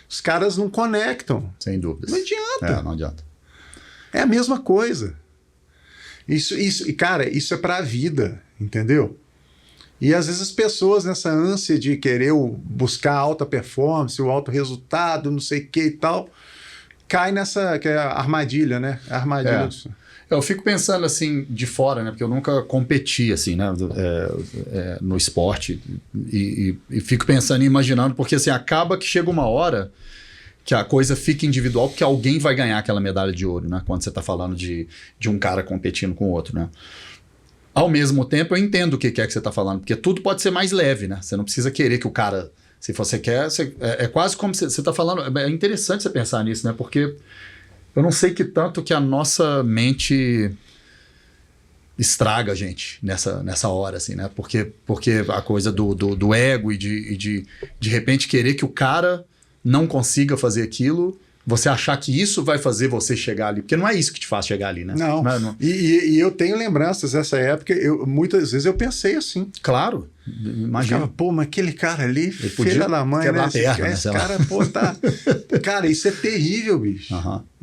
Os caras não conectam. Sem dúvidas. Não adianta. Não adianta. É a mesma coisa. E cara, isso é para a vida, entendeu? E às vezes as pessoas nessa ânsia de querer buscar alta performance, o alto resultado, não sei o que e tal, cai nessa que é a armadilha, né? A armadilha. Eu fico pensando assim de fora, né? Porque eu nunca competi assim, né? No esporte e fico pensando e imaginando, porque assim acaba que chega uma hora que a coisa fica individual, porque alguém vai ganhar aquela medalha de ouro, né? Quando você está falando de um cara competindo com o outro, né? Ao mesmo tempo, eu entendo o que é que você está falando, porque tudo pode ser mais leve, né? Você não precisa querer que o cara Se você quer, é quase como você está falando. É interessante você pensar nisso, né? Porque eu não sei que tanto que a nossa mente estraga a gente nessa hora, assim, né? Porque a coisa do ego e de repente querer que o cara não consiga fazer aquilo, você achar que isso vai fazer você chegar ali. Porque não é isso que te faz chegar ali, né? Não. Não. E eu tenho lembranças dessa época, muitas vezes eu pensei assim. Claro, imagina. Pô, mas aquele cara ali, filha da mãe, quebrar né? a perna, esse cara, pô, tá... Cara, isso é terrível, bicho.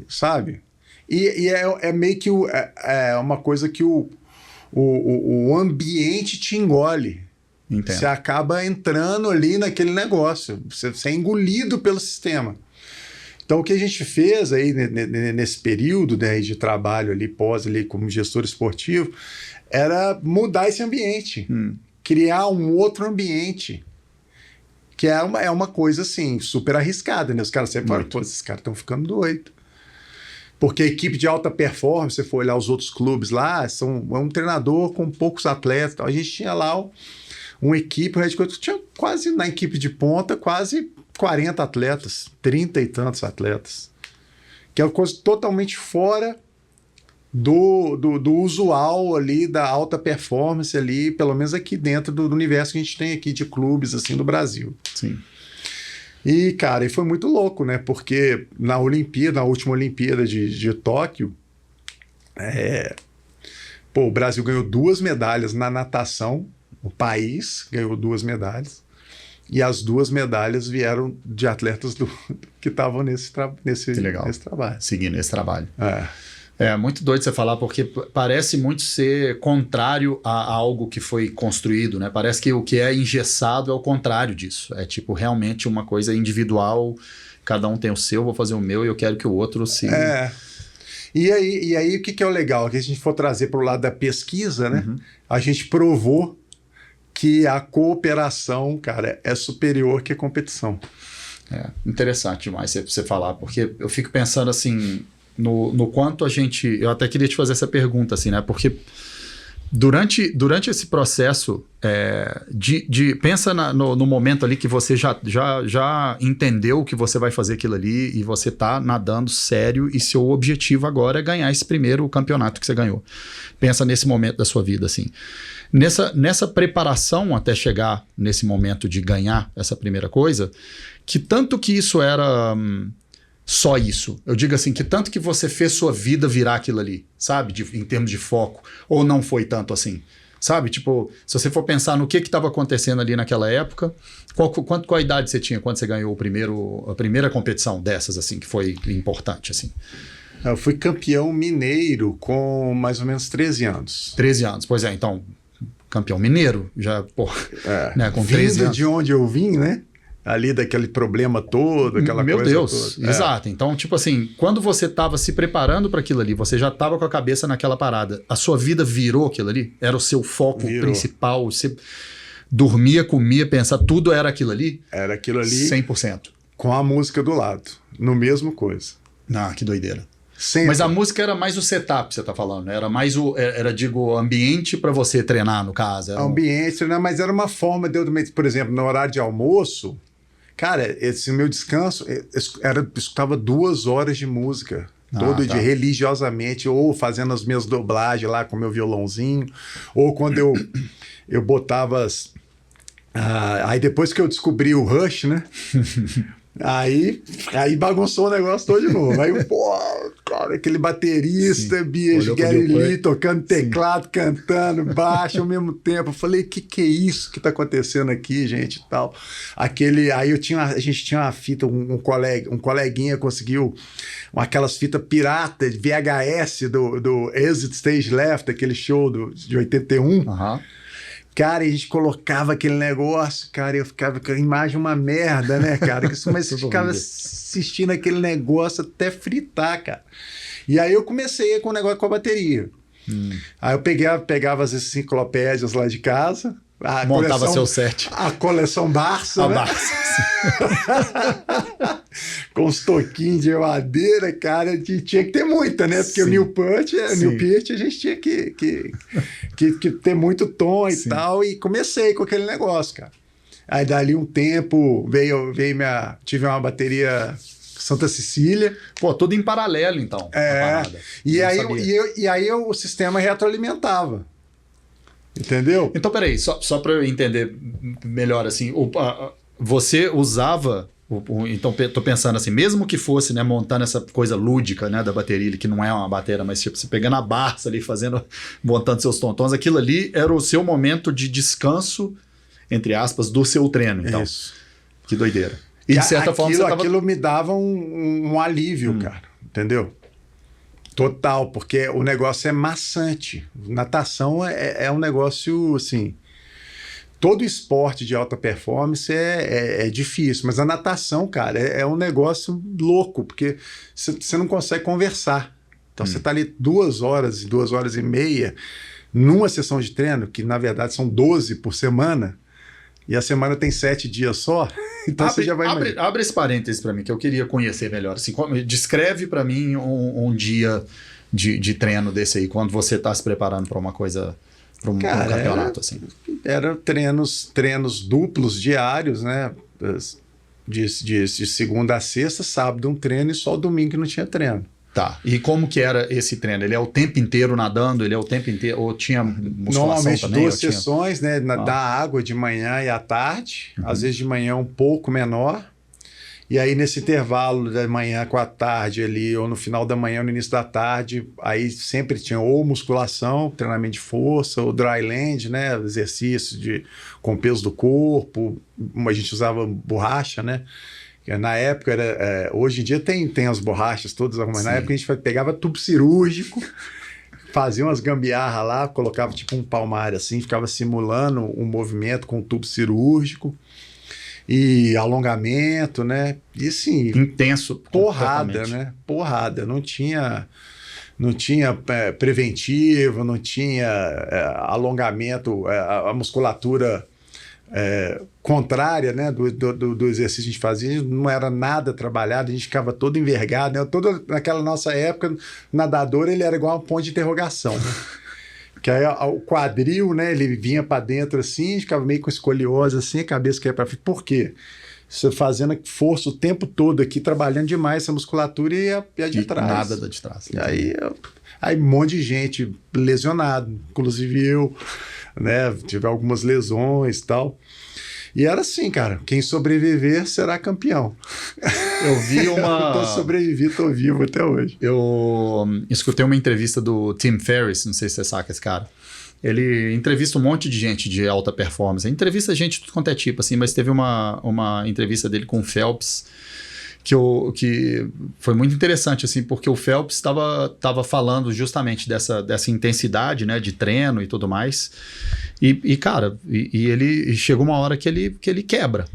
Sabe? E é meio que uma coisa que o ambiente te engole. Entendo. Você acaba entrando ali naquele negócio. Você é engolido pelo sistema. Então, o que a gente fez aí nesse período, né, de trabalho ali, ali como gestor esportivo, era mudar esse ambiente. Criar um outro ambiente. Que é uma coisa, assim, super arriscada, né? Os caras sempre falam, pô, esses caras estão ficando doidos. Porque a equipe de alta performance, se você for olhar os outros clubes lá, é um treinador com poucos atletas. Então, a gente tinha lá uma equipe, tinha quase, na equipe de ponta, quase 40 atletas, 30 e tantos atletas. Que é uma coisa totalmente fora do usual ali, da alta performance ali, pelo menos aqui dentro do universo que a gente tem aqui de clubes, assim, do Brasil. Sim. E, cara, e foi muito louco, né? Porque na última Olimpíada de Tóquio, o Brasil ganhou 2 medalhas na natação, o país ganhou 2 medalhas, e as 2 medalhas vieram de atletas que estavam nesse trabalho. Seguindo esse trabalho. É muito doido você falar, porque parece muito ser contrário a algo que foi construído, né? Parece que o que é engessado é o contrário disso. É tipo realmente uma coisa individual, cada um tem o seu, vou fazer o meu e eu quero que o outro se... E aí o que é o legal? Que a gente for trazer para o lado da pesquisa, né? A gente provou que a cooperação, cara, é superior que a competição. Interessante demais você falar, porque eu fico pensando assim... No quanto a gente... Eu até queria te fazer essa pergunta, assim, né? Porque durante esse processo, pensa no momento ali que você já entendeu que você vai fazer aquilo ali e você tá nadando sério e seu objetivo agora é ganhar esse primeiro campeonato que você ganhou. Pensa nesse momento da sua vida, assim. Nessa preparação até chegar nesse momento de ganhar essa primeira coisa, que tanto que isso era... só isso. Eu digo assim, que tanto que você fez sua vida virar aquilo ali, sabe? Em termos de foco. Ou não foi tanto assim, sabe? Tipo, se você for pensar no que estava acontecendo ali naquela época, qual a idade você tinha quando você ganhou a primeira competição dessas, assim, que foi importante, assim? Eu fui campeão mineiro com mais ou menos 13 anos. 13 anos, pois é. Então, campeão mineiro, já, né, com 13 anos. De onde eu vim, né? Ali daquele problema todo, aquela coisa toda. Meu Deus, exato. Então, tipo assim, quando você estava se preparando para aquilo ali, você já estava com a cabeça naquela parada, a sua vida virou aquilo ali? Era o seu foco principal? Você dormia, comia, pensava, tudo era aquilo ali? Era aquilo ali. 100%. Com a música do lado, no mesmo coisa. Que doideira. Sempre. Mas a música era mais o setup, você tá falando, né? Era mais o ambiente para você treinar, no caso. Ambiente, né? Mas era uma forma de eu, por exemplo, no horário de almoço, cara, esse meu descanso, eu escutava 2 horas de música, todo dia, religiosamente, ou fazendo as minhas dublagens lá com meu violãozinho, ou quando eu botava aí depois que eu descobri o Rush, né? Aí bagunçou o negócio todo de novo. Aí, cara, aquele baterista, bicho, Gary Lee, tocando teclado, cantando baixo ao mesmo tempo. Eu falei, que é isso que tá acontecendo aqui, gente, e tal. Aí a gente tinha uma fita, um coleguinha conseguiu aquelas fitas pirata de VHS do Exit Stage Left, aquele show de 81. Cara, e a gente colocava aquele negócio, cara, e eu ficava com a imagem uma merda, né, cara? Mas eu ficava assistindo aquele negócio até fritar, cara. E aí eu comecei com o negócio com a bateria. Aí eu pegava as enciclopédias lá de casa. Montava seu set. A coleção Barça, né? Com os toquinhos de madeira, cara, tinha que ter muita, né? Porque o Neil Peart a gente tinha que ter muito tom e tal, e comecei com aquele negócio, cara. Aí dali um tempo tive uma bateria Santa Cecília. Pô, tudo em paralelo, então. E aí o sistema retroalimentava. Entendeu? Então, peraí, só para eu entender melhor, assim, você usava... Então, tô pensando assim, mesmo que fosse, né, montando essa coisa lúdica, né, da bateria, que não é uma bateria, mas tipo, você pegando a Barça ali, montando seus tontons, aquilo ali era o seu momento de descanso, entre aspas, do seu treino, então. Isso. Que doideira. E de certa forma aquilo me dava um alívio, cara, entendeu? Total, porque o negócio é maçante. Natação é um negócio, assim... Todo esporte de alta performance é difícil, mas a natação, cara, é um negócio louco, porque você não consegue conversar. Então você está ali 2 horas e meia numa sessão de treino, que na verdade são 12 por semana, e a semana tem 7 dias só, então você já vai... Abre esse parênteses para mim, que eu queria conhecer melhor. Assim, descreve para mim um dia de treino desse aí, quando você está se preparando para uma coisa... Para um campeonato, assim. Eram treinos duplos diários, né? De segunda a sexta, sábado um treino e só domingo que não tinha treino. Tá. E como que era esse treino? Ele é o tempo inteiro nadando? Ele é o tempo inteiro? Ou tinha musculação normalmente também? Duas sessões, né? Da água de manhã e à tarde. Às vezes de manhã um pouco menor. E aí, nesse intervalo da manhã com a tarde ali, ou no final da manhã, no início da tarde, aí sempre tinha ou musculação, treinamento de força, ou dry land, né? Exercício com peso do corpo. A gente usava borracha, né? Na época, hoje em dia tem as borrachas todas, mas na época a gente pegava tubo cirúrgico, fazia umas gambiarra lá, colocava tipo um palmar assim, ficava simulando um movimento com tubo cirúrgico. E alongamento, né? E assim... Intenso. Porrada, né? Porrada. Não tinha preventivo, não tinha alongamento, a musculatura contrária, né? Do exercício que a gente fazia, não era nada trabalhado, a gente ficava todo envergado, né? Naquela nossa época, nadador, ele era igual um ponto de interrogação, né? Que aí o quadril, né, ele vinha para dentro assim, ficava meio com escoliose assim, a cabeça caía para frente. Por quê? Você fazendo força o tempo todo aqui, trabalhando demais essa musculatura e a de trás. Nada da de trás. E aí um monte de gente lesionado, inclusive eu, né, tive algumas lesões e tal. E era assim, cara, quem sobreviver será campeão. Eu vi uma... Eu sobrevivi, tô vivo até hoje. Eu escutei uma entrevista do Tim Ferriss, não sei se você saca esse cara. Ele entrevista um monte de gente de alta performance. Entrevista gente de tudo quanto é tipo, assim, mas teve uma entrevista dele com o Phelps que foi muito interessante, assim, porque o Phelps estava falando justamente dessa intensidade, né, de treino e tudo mais. E cara, ele chegou uma hora que ele quebra.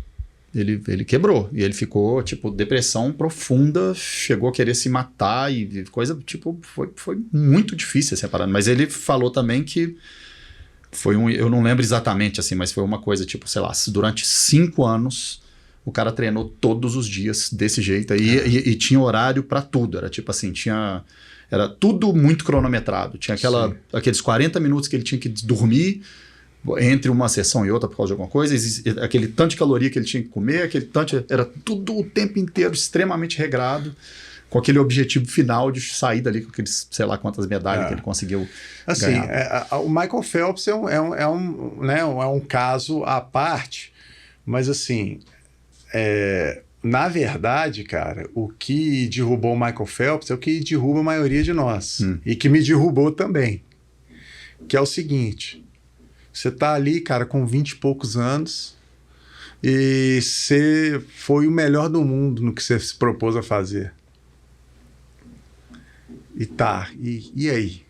Ele quebrou. E ele ficou, tipo, depressão profunda, chegou a querer se matar e coisa, tipo, foi muito difícil essa parada. Mas ele falou também que eu não lembro exatamente, assim, mas foi uma coisa, tipo, sei lá, durante 5 anos o cara treinou todos os dias desse jeito aí, e tinha horário pra tudo. Era tipo assim, era tudo muito cronometrado. Tinha aqueles 40 minutos que ele tinha que dormir entre uma sessão e outra por causa de alguma coisa, aquele tanto de caloria que ele tinha que comer, era tudo o tempo inteiro extremamente regrado, com aquele objetivo final de sair dali com aqueles, sei lá quantas medalhas que ele conseguiu ganhar. O Michael Phelps é um caso à parte, mas assim... na verdade, cara, o que derrubou o Michael Phelps é o que derruba a maioria de nós. E que me derrubou também. Que é o seguinte: você tá ali, cara, com 20 e poucos anos e você foi o melhor do mundo no que você se propôs a fazer. E aí?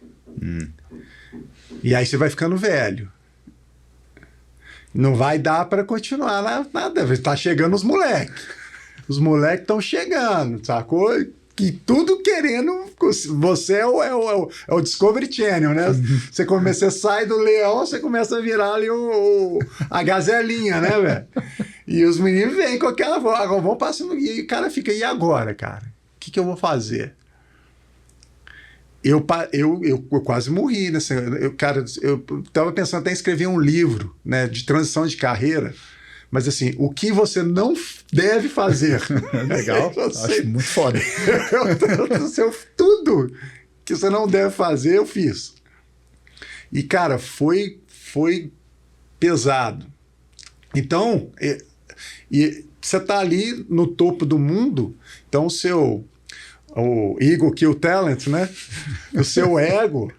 E aí você vai ficando velho. Não vai dar para continuar nada. Tá chegando os moleques. Os moleques estão chegando, sacou? Que tudo querendo... Você é o Discovery Channel, né? Você sai do leão, você começa a virar ali a gazelinha, né, velho? E os meninos vêm com aquela... Vão passando... E o cara fica, e agora, cara? O que eu vou fazer? Eu quase morri, né? Eu tava pensando até em escrever um livro, né, de transição de carreira, Mas assim, o que você não deve fazer. Legal, acho muito foda. Tudo que você não deve fazer, eu fiz. E, cara, foi pesado. Então, e você tá ali no topo do mundo, então o ego kill talent, né? O seu ego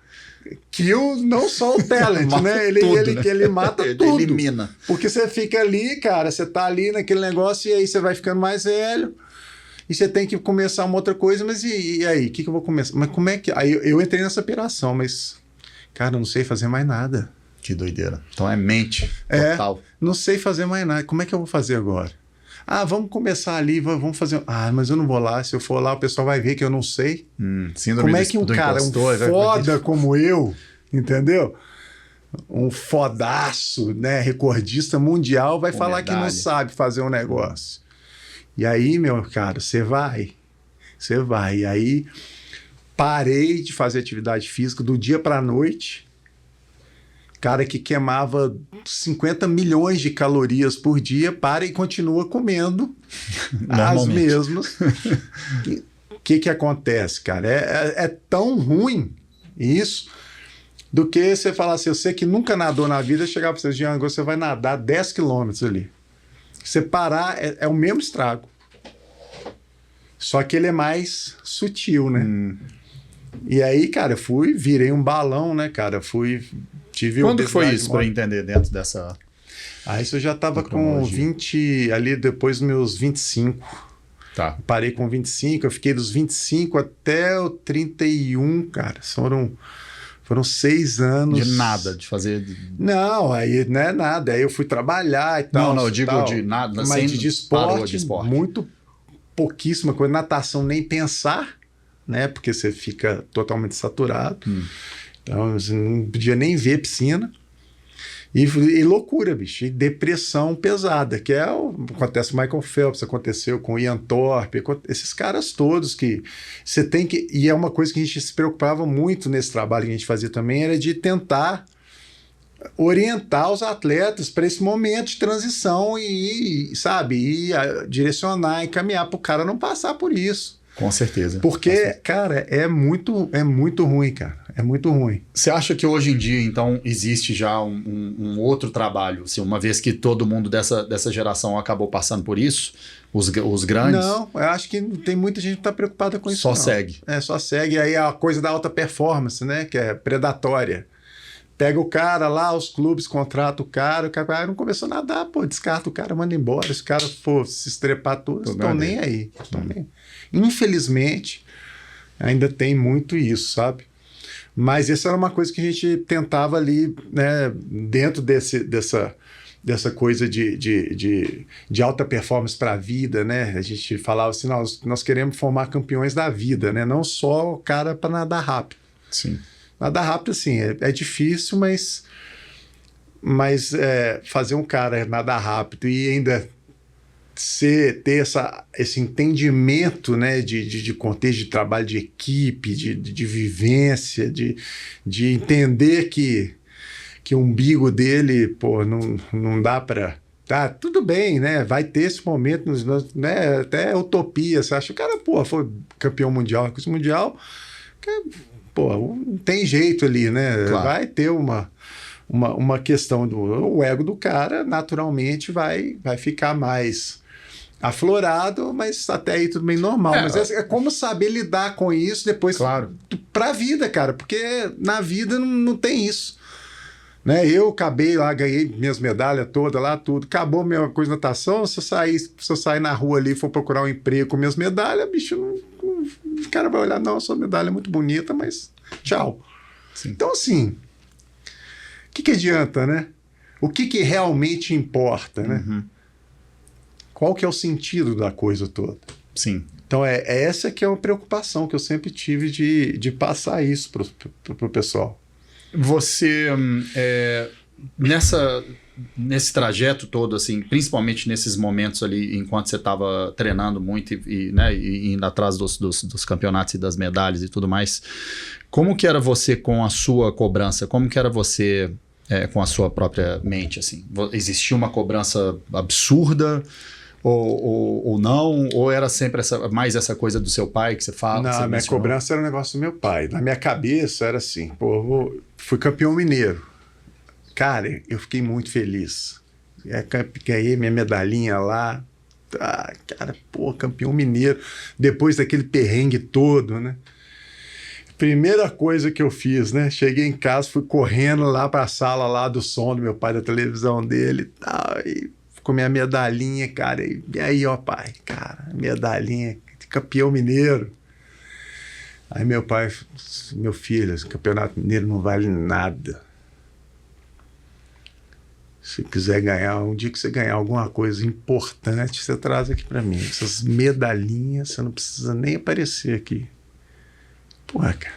kill não só o talent, né? Ele mata tudo. Elimina. Porque você fica ali, cara, você tá ali naquele negócio e aí você vai ficando mais velho e você tem que começar uma outra coisa, mas e aí? O que eu vou começar? Mas como é que... Aí eu entrei nessa piração, mas, cara, eu não sei fazer mais nada. Que doideira. Então é mente total. Não sei fazer mais nada. Como é que eu vou fazer agora? Vamos começar ali, vamos fazer... mas eu não vou lá. Se eu for lá, o pessoal vai ver que eu não sei. Como é que um cara, foda como eu, entendeu? Um fodaço, né? Recordista mundial, vai falar que não sabe fazer um negócio. E aí, meu cara, você vai. E aí, parei de fazer atividade física do dia para a noite. Cara que queimava 50 milhões de calorias por dia, para e continua comendo as mesmas. O que acontece, cara? É tão ruim isso, do que você falar assim, você que nunca nadou na vida, chegar para você, Jean, agora você vai nadar 10 quilômetros ali. Você parar, é o mesmo estrago. Só que ele é mais sutil, né? E aí, cara, virei um balão, né, cara? Quando que foi isso, para entender dentro dessa... Isso eu já estava com 20, ali depois dos meus 25. Tá. Parei com 25, eu fiquei dos 25 até o 31, cara. Foram 6 anos. De nada, de fazer... Não, aí não é nada. Aí eu fui trabalhar e tal. Não, eu digo de nada. Mas de esporte, muito pouquíssima coisa. Natação nem pensar, né? Porque você fica totalmente saturado. Então, você não podia nem ver piscina. E loucura, bicho. E depressão pesada, que acontece com o Michael Phelps, aconteceu com o Ian Thorpe, esses caras todos que você tem que... E é uma coisa que a gente se preocupava muito nesse trabalho que a gente fazia também, era de tentar orientar os atletas para esse momento de transição e direcionar, encaminhar para o cara não passar por isso. Com certeza. Porque, cara, é muito ruim, cara. É muito ruim. Você acha que hoje em dia, então, existe já um outro trabalho? Assim, uma vez que todo mundo dessa geração acabou passando por isso, os grandes... Não, eu acho que tem muita gente que está preocupada com isso. Só segue. Só segue. Aí a coisa da alta performance, né? Que é predatória. Pega o cara lá, os clubes contratam o cara não começou a nadar, descarta o cara, manda embora. Se o cara for se estrepar tudo, eles estão nem aí. Infelizmente, ainda tem muito isso, sabe? Mas essa era uma coisa que a gente tentava ali, né, dentro dessa coisa de alta performance para a vida, né? A gente falava assim, nós queremos formar campeões da vida, né? Não só o cara para nadar rápido. Sim. Nadar rápido, assim, é difícil, mas fazer um cara nadar rápido e ainda ter esse entendimento, né, de contexto de trabalho de equipe, de vivência, de entender que o umbigo dele, não dá para... Tá, tudo bem, né? Vai ter esse momento, né? Até utopia. Você acha que o cara, foi campeão mundial, não tem jeito ali, né? Claro. Vai ter uma questão o ego do cara, naturalmente vai ficar mais aflorado, mas até aí tudo bem normal. Mas é como saber lidar com isso depois, claro, pra vida, cara, porque na vida não tem isso. Né? Eu acabei lá, ganhei minhas medalhas todas lá, tudo. Acabou a minha coisa de natação. Se eu sair na rua ali e for procurar um emprego com minhas medalhas, bicho, o cara vai olhar, não, sua medalha é muito bonita, mas tchau. Sim. Então, assim, o que adianta, né? O que realmente importa, né? Qual que é o sentido da coisa toda? Sim. Então, essa que é uma preocupação que eu sempre tive de passar isso pro pessoal. Você, nesse trajeto todo, assim, principalmente nesses momentos ali, enquanto você estava treinando muito e indo atrás dos campeonatos e das medalhas e tudo mais, como que era você com a sua cobrança? Como que era você com a sua própria mente, assim? Existia uma cobrança absurda ou não? Ou era sempre mais essa coisa do seu pai que você fala? Não, a minha cobrança era um negócio do meu pai. Na minha cabeça era assim, pô, fui campeão mineiro. Cara, eu fiquei muito feliz. Ganhei minha medalhinha lá. Cara, pô, campeão mineiro. Depois daquele perrengue todo, né? Primeira coisa que eu fiz, né? Cheguei em casa, fui correndo lá para a sala lá do som do meu pai, da televisão dele e tal. E com minha medalhinha, cara. E aí, ó, pai, cara, medalhinha de campeão mineiro. Aí meu pai, meu filho, esse campeonato mineiro não vale nada. Se quiser ganhar, um dia que você ganhar alguma coisa importante, você traz aqui para mim. Essas medalhinhas, você não precisa nem aparecer aqui. Porra, cara.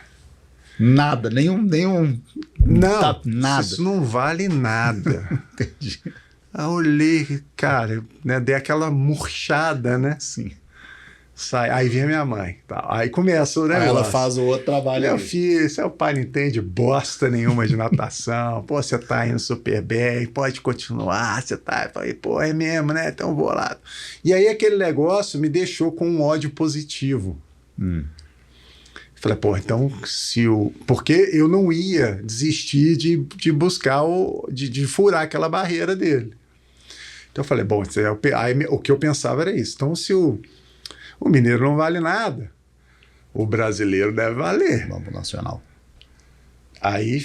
Nada, nenhum não, nada. Isso não vale nada. Entendi. Aí eu olhei, cara, né, dei aquela murchada, né? Sim. Sai, aí vem a minha mãe. Tá. Aí começa o negócio. Aí ela faz o outro trabalho. Meu filho, seu pai não entende bosta nenhuma de natação. Pô, você tá indo super bem, pode continuar. Você tá. Eu falei, pô, é mesmo, né? Então vou lá. E aí aquele negócio me deixou com um ódio positivo. Falei, pô, então porque eu não ia desistir de buscar, de furar aquela barreira dele. Então eu falei, bom, aí, o que eu pensava era isso. Então se o mineiro não vale nada, o brasileiro deve valer. Vamos nacional. Aí,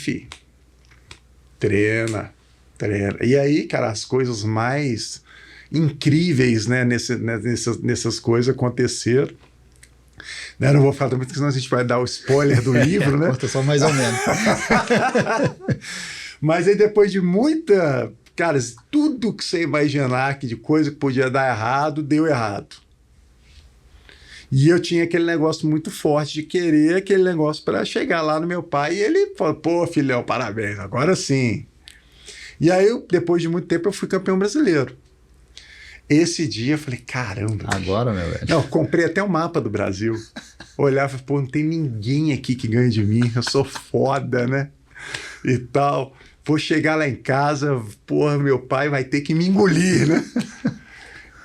treina. E aí, cara, as coisas mais incríveis, né, nessas coisas aconteceram. Não vou falar muito, porque senão a gente vai dar o spoiler do livro, né? Conta só mais ou menos. Mas aí depois de muita... Cara, tudo que você imaginar que de coisa que podia dar errado, deu errado. E eu tinha aquele negócio muito forte de querer aquele negócio para chegar lá no meu pai. E ele falou, pô, filhão, parabéns, agora sim. E aí, depois de muito tempo, eu fui campeão brasileiro. Esse dia eu falei, caramba. Agora, meu velho. Não, comprei até um mapa do Brasil. Olhava, pô, não tem ninguém aqui que ganhe de mim. Eu sou foda, né? E tal. Vou chegar lá em casa, porra, meu pai vai ter que me engolir, né?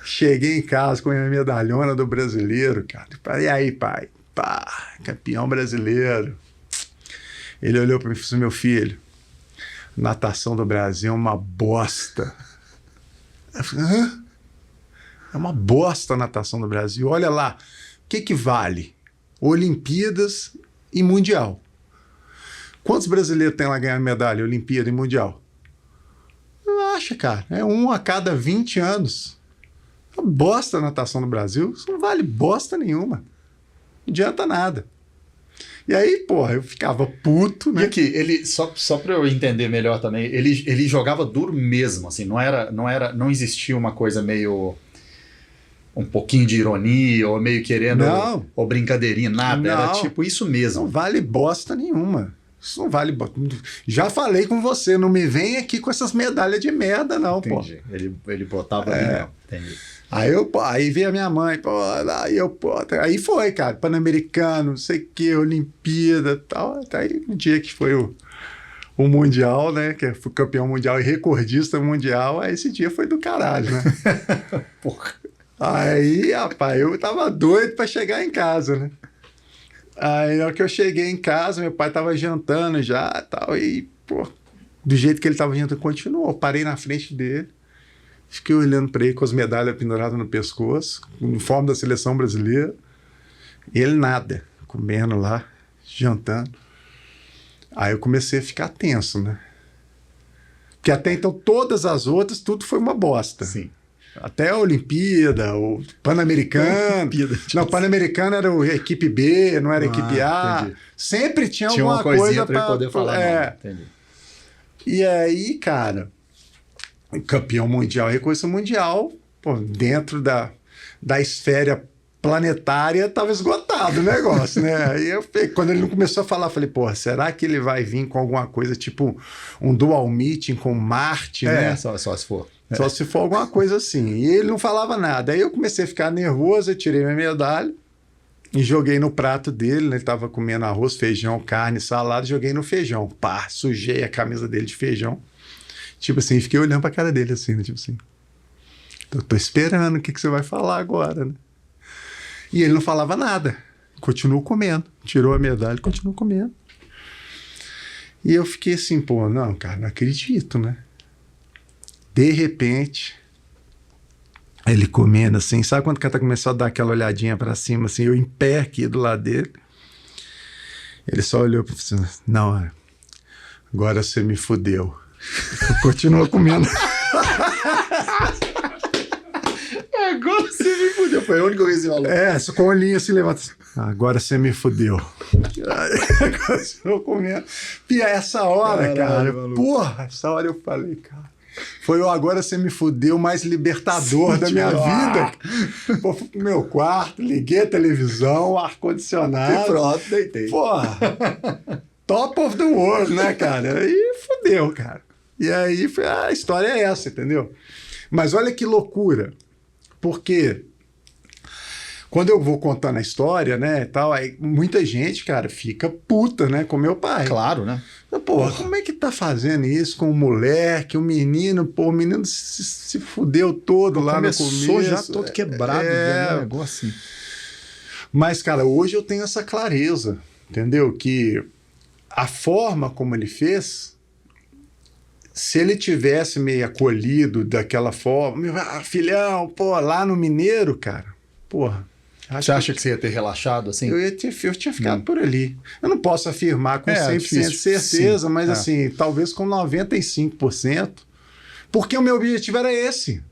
Cheguei em casa com a minha medalhona do brasileiro, cara. E aí, pai? Pá, campeão brasileiro. Ele olhou para mim e falou, meu filho, natação do Brasil é uma bosta. Eu falei, hã? É uma bosta a natação do Brasil. Olha lá, o que vale? Olimpíadas e Mundial. Quantos brasileiros tem lá ganhando medalha, Olimpíada e Mundial? Não acha, cara. É um a cada 20 anos. É uma bosta a natação no Brasil. Isso não vale bosta nenhuma. Não adianta nada. E aí, porra, eu ficava puto, né? E aqui, ele, só para eu entender melhor também, ele jogava duro mesmo, assim, não existia uma coisa meio... um pouquinho de ironia, ou meio querendo... Não. Ou brincadeirinha, nada. Não. Era tipo isso mesmo. Não vale bosta nenhuma. Isso não vale bosta. Já falei com você, não me vem aqui com essas medalhas de merda, não, Entendi. pô. Ele botava ali, não. Entendi. Aí veio a minha mãe, pô, aí foi, cara, Pan-Americano, não sei o que, Olimpíada e tal. Até aí no dia que foi o Mundial, né? Que eu fui campeão mundial e recordista mundial, aí esse dia foi do caralho, né? Porra. Aí, rapaz, eu tava doido pra chegar em casa, né? Aí, na hora que eu cheguei em casa, meu pai tava jantando já e tal, e, pô, do jeito que ele tava jantando, continuou. Eu parei na frente dele, fiquei olhando pra ele com as medalhas penduradas no pescoço, o uniforme da seleção brasileira, e ele nada, comendo lá, jantando. Aí eu comecei a ficar tenso, né? Porque até então, todas as outras, tudo foi uma bosta. Sim. Até a Olimpíada, o Pan-Americano. Não, o Pan-Americano era a equipe B, não era a equipe A. Entendi. Sempre tinha Tinha alguma uma coisinha coisa para poder falar. É. Não, entendi. E aí, cara, campeão mundial, recurso mundial, pô, dentro da esfera planetária, estava esgotado o negócio, né? Aí quando ele não começou a falar, eu falei, porra, será que ele vai vir com alguma coisa tipo um dual meeting com Marte, né? Só se for. Só se for alguma coisa assim. E ele não falava nada. Aí eu comecei a ficar nervoso, eu tirei minha medalha e joguei no prato dele, né? Ele estava comendo arroz, feijão, carne, salada, joguei no feijão. Pá, sujei a camisa dele de feijão. Tipo assim, fiquei olhando pra cara dele assim, né? Tipo assim, tô esperando o que você vai falar agora, né? E ele não falava nada, continuou comendo, tirou a medalha e continuou comendo. E eu fiquei assim, pô, não, cara, não acredito, né? De repente, ele comendo assim, sabe quando o cara começou a dar aquela olhadinha pra cima, assim, eu em pé aqui do lado dele. Ele só olhou pra você, não, agora você me fudeu. Continuou comendo. Agora você me fudeu. Foi a única coisa que você falou. Só com o olhinho assim, levanta. Agora você me fudeu. Agora você não comendo. E essa hora, cara, porra, essa hora eu falei, cara, foi o agora você me fudeu mais libertador da minha vida. Pô, fui pro meu quarto, liguei a televisão, ar-condicionado. E pronto, deitei. Porra, top of the world, né, cara? E fudeu, cara. E aí, a história é essa, entendeu? Mas olha que loucura. Porque quando eu vou contando a história, né, tal, aí muita gente, cara, fica puta, né, com meu pai. Claro, né? Porra, como é que tá fazendo isso com o moleque, o menino, pô, o menino se fudeu todo lá no começo. Começou já todo quebrado, né, um negócio assim. Mas, cara, hoje eu tenho essa clareza, entendeu? Que a forma como ele fez, se ele tivesse meio acolhido daquela forma, filhão, pô, lá no Mineiro, cara, porra. Você acha que você ia ter relaxado assim? Eu tinha ficado por ali. Eu não posso afirmar com 100% de certeza, sim, mas assim, talvez com 95%, porque o meu objetivo era esse.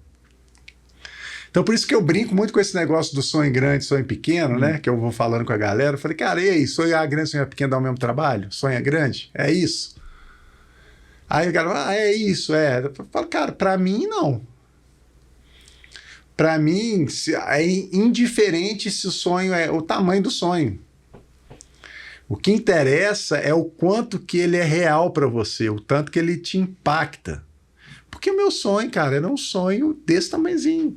Então por isso que eu brinco muito com esse negócio do sonho grande, sonho pequeno, né? Que eu vou falando com a galera. Eu falei, cara, e aí, sonhar grande, sonhar pequeno dá o mesmo trabalho? Sonha grande? É isso? Aí o cara fala, é isso, é. Eu falo, cara, pra mim não. Para mim, é indiferente se o sonho é o tamanho do sonho. O que interessa é o quanto que ele é real para você, o tanto que ele te impacta. Porque o meu sonho, cara, era um sonho desse tamanhozinho.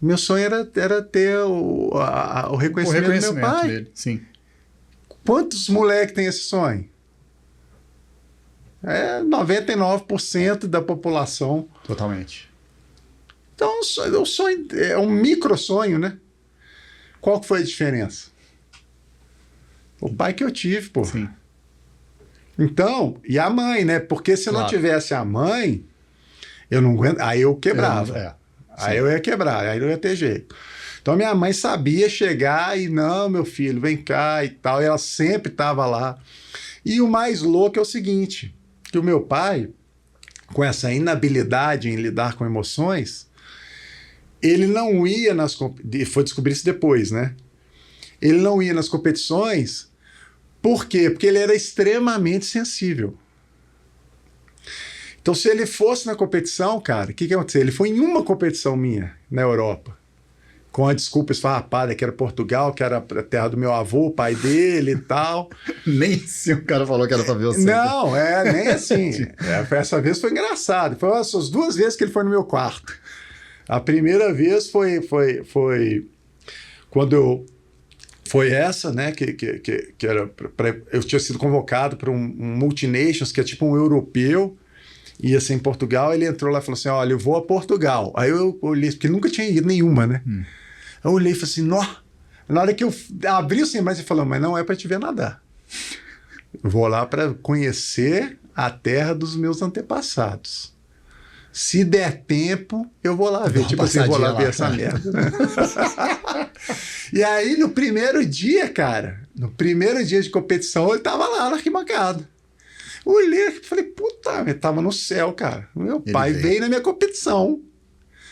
Meu sonho era ter o reconhecimento do meu pai. Dele, sim. Quantos moleques têm esse sonho? É 99% da população. Totalmente. Então, o sonho é um micro sonho, né? Qual que foi a diferença? O pai que eu tive, pô. Sim. Então, e a mãe, né? Porque se não tivesse a mãe, eu não aguento. Aí eu quebrava. Aí eu ia quebrar, aí não ia ter jeito. Então, minha mãe sabia chegar e, não, meu filho, vem cá e tal. E ela sempre estava lá. E o mais louco é o seguinte, que o meu pai, com essa inabilidade em lidar com emoções, ele não ia foi descobrir isso depois, né? Ele não ia nas competições, por quê? Porque ele era extremamente sensível. Então, se ele fosse na competição, cara, o que aconteceu? Ele foi em uma competição minha, na Europa, com a desculpa esfarrapada que era Portugal, que era a terra do meu avô, o pai dele e tal. Nem assim o cara falou que era pra ver você. Não, nem assim. Essa vez foi engraçado. Foi as 2 vezes que ele foi no meu quarto. A primeira vez foi quando eu... Foi essa, né? Que era eu tinha sido convocado para um Multinations, que é tipo um europeu, ia ser em Portugal. Ele entrou lá e falou assim: olha, eu vou a Portugal. Aí eu olhei, porque nunca tinha ido nenhuma, né? Eu olhei e falei assim: nó. Na hora que eu abri o semblante, ele falou: mas não é para te ver nadar. Eu vou lá para conhecer a terra dos meus antepassados. Se der tempo, eu vou lá ver. Tipo assim, vou lá ver essa merda. Né? E aí, no primeiro dia, cara, no primeiro dia de competição, ele tava lá na arquibancada. Eu olhei e falei, puta, ele tava no céu, cara. Meu pai veio na minha competição.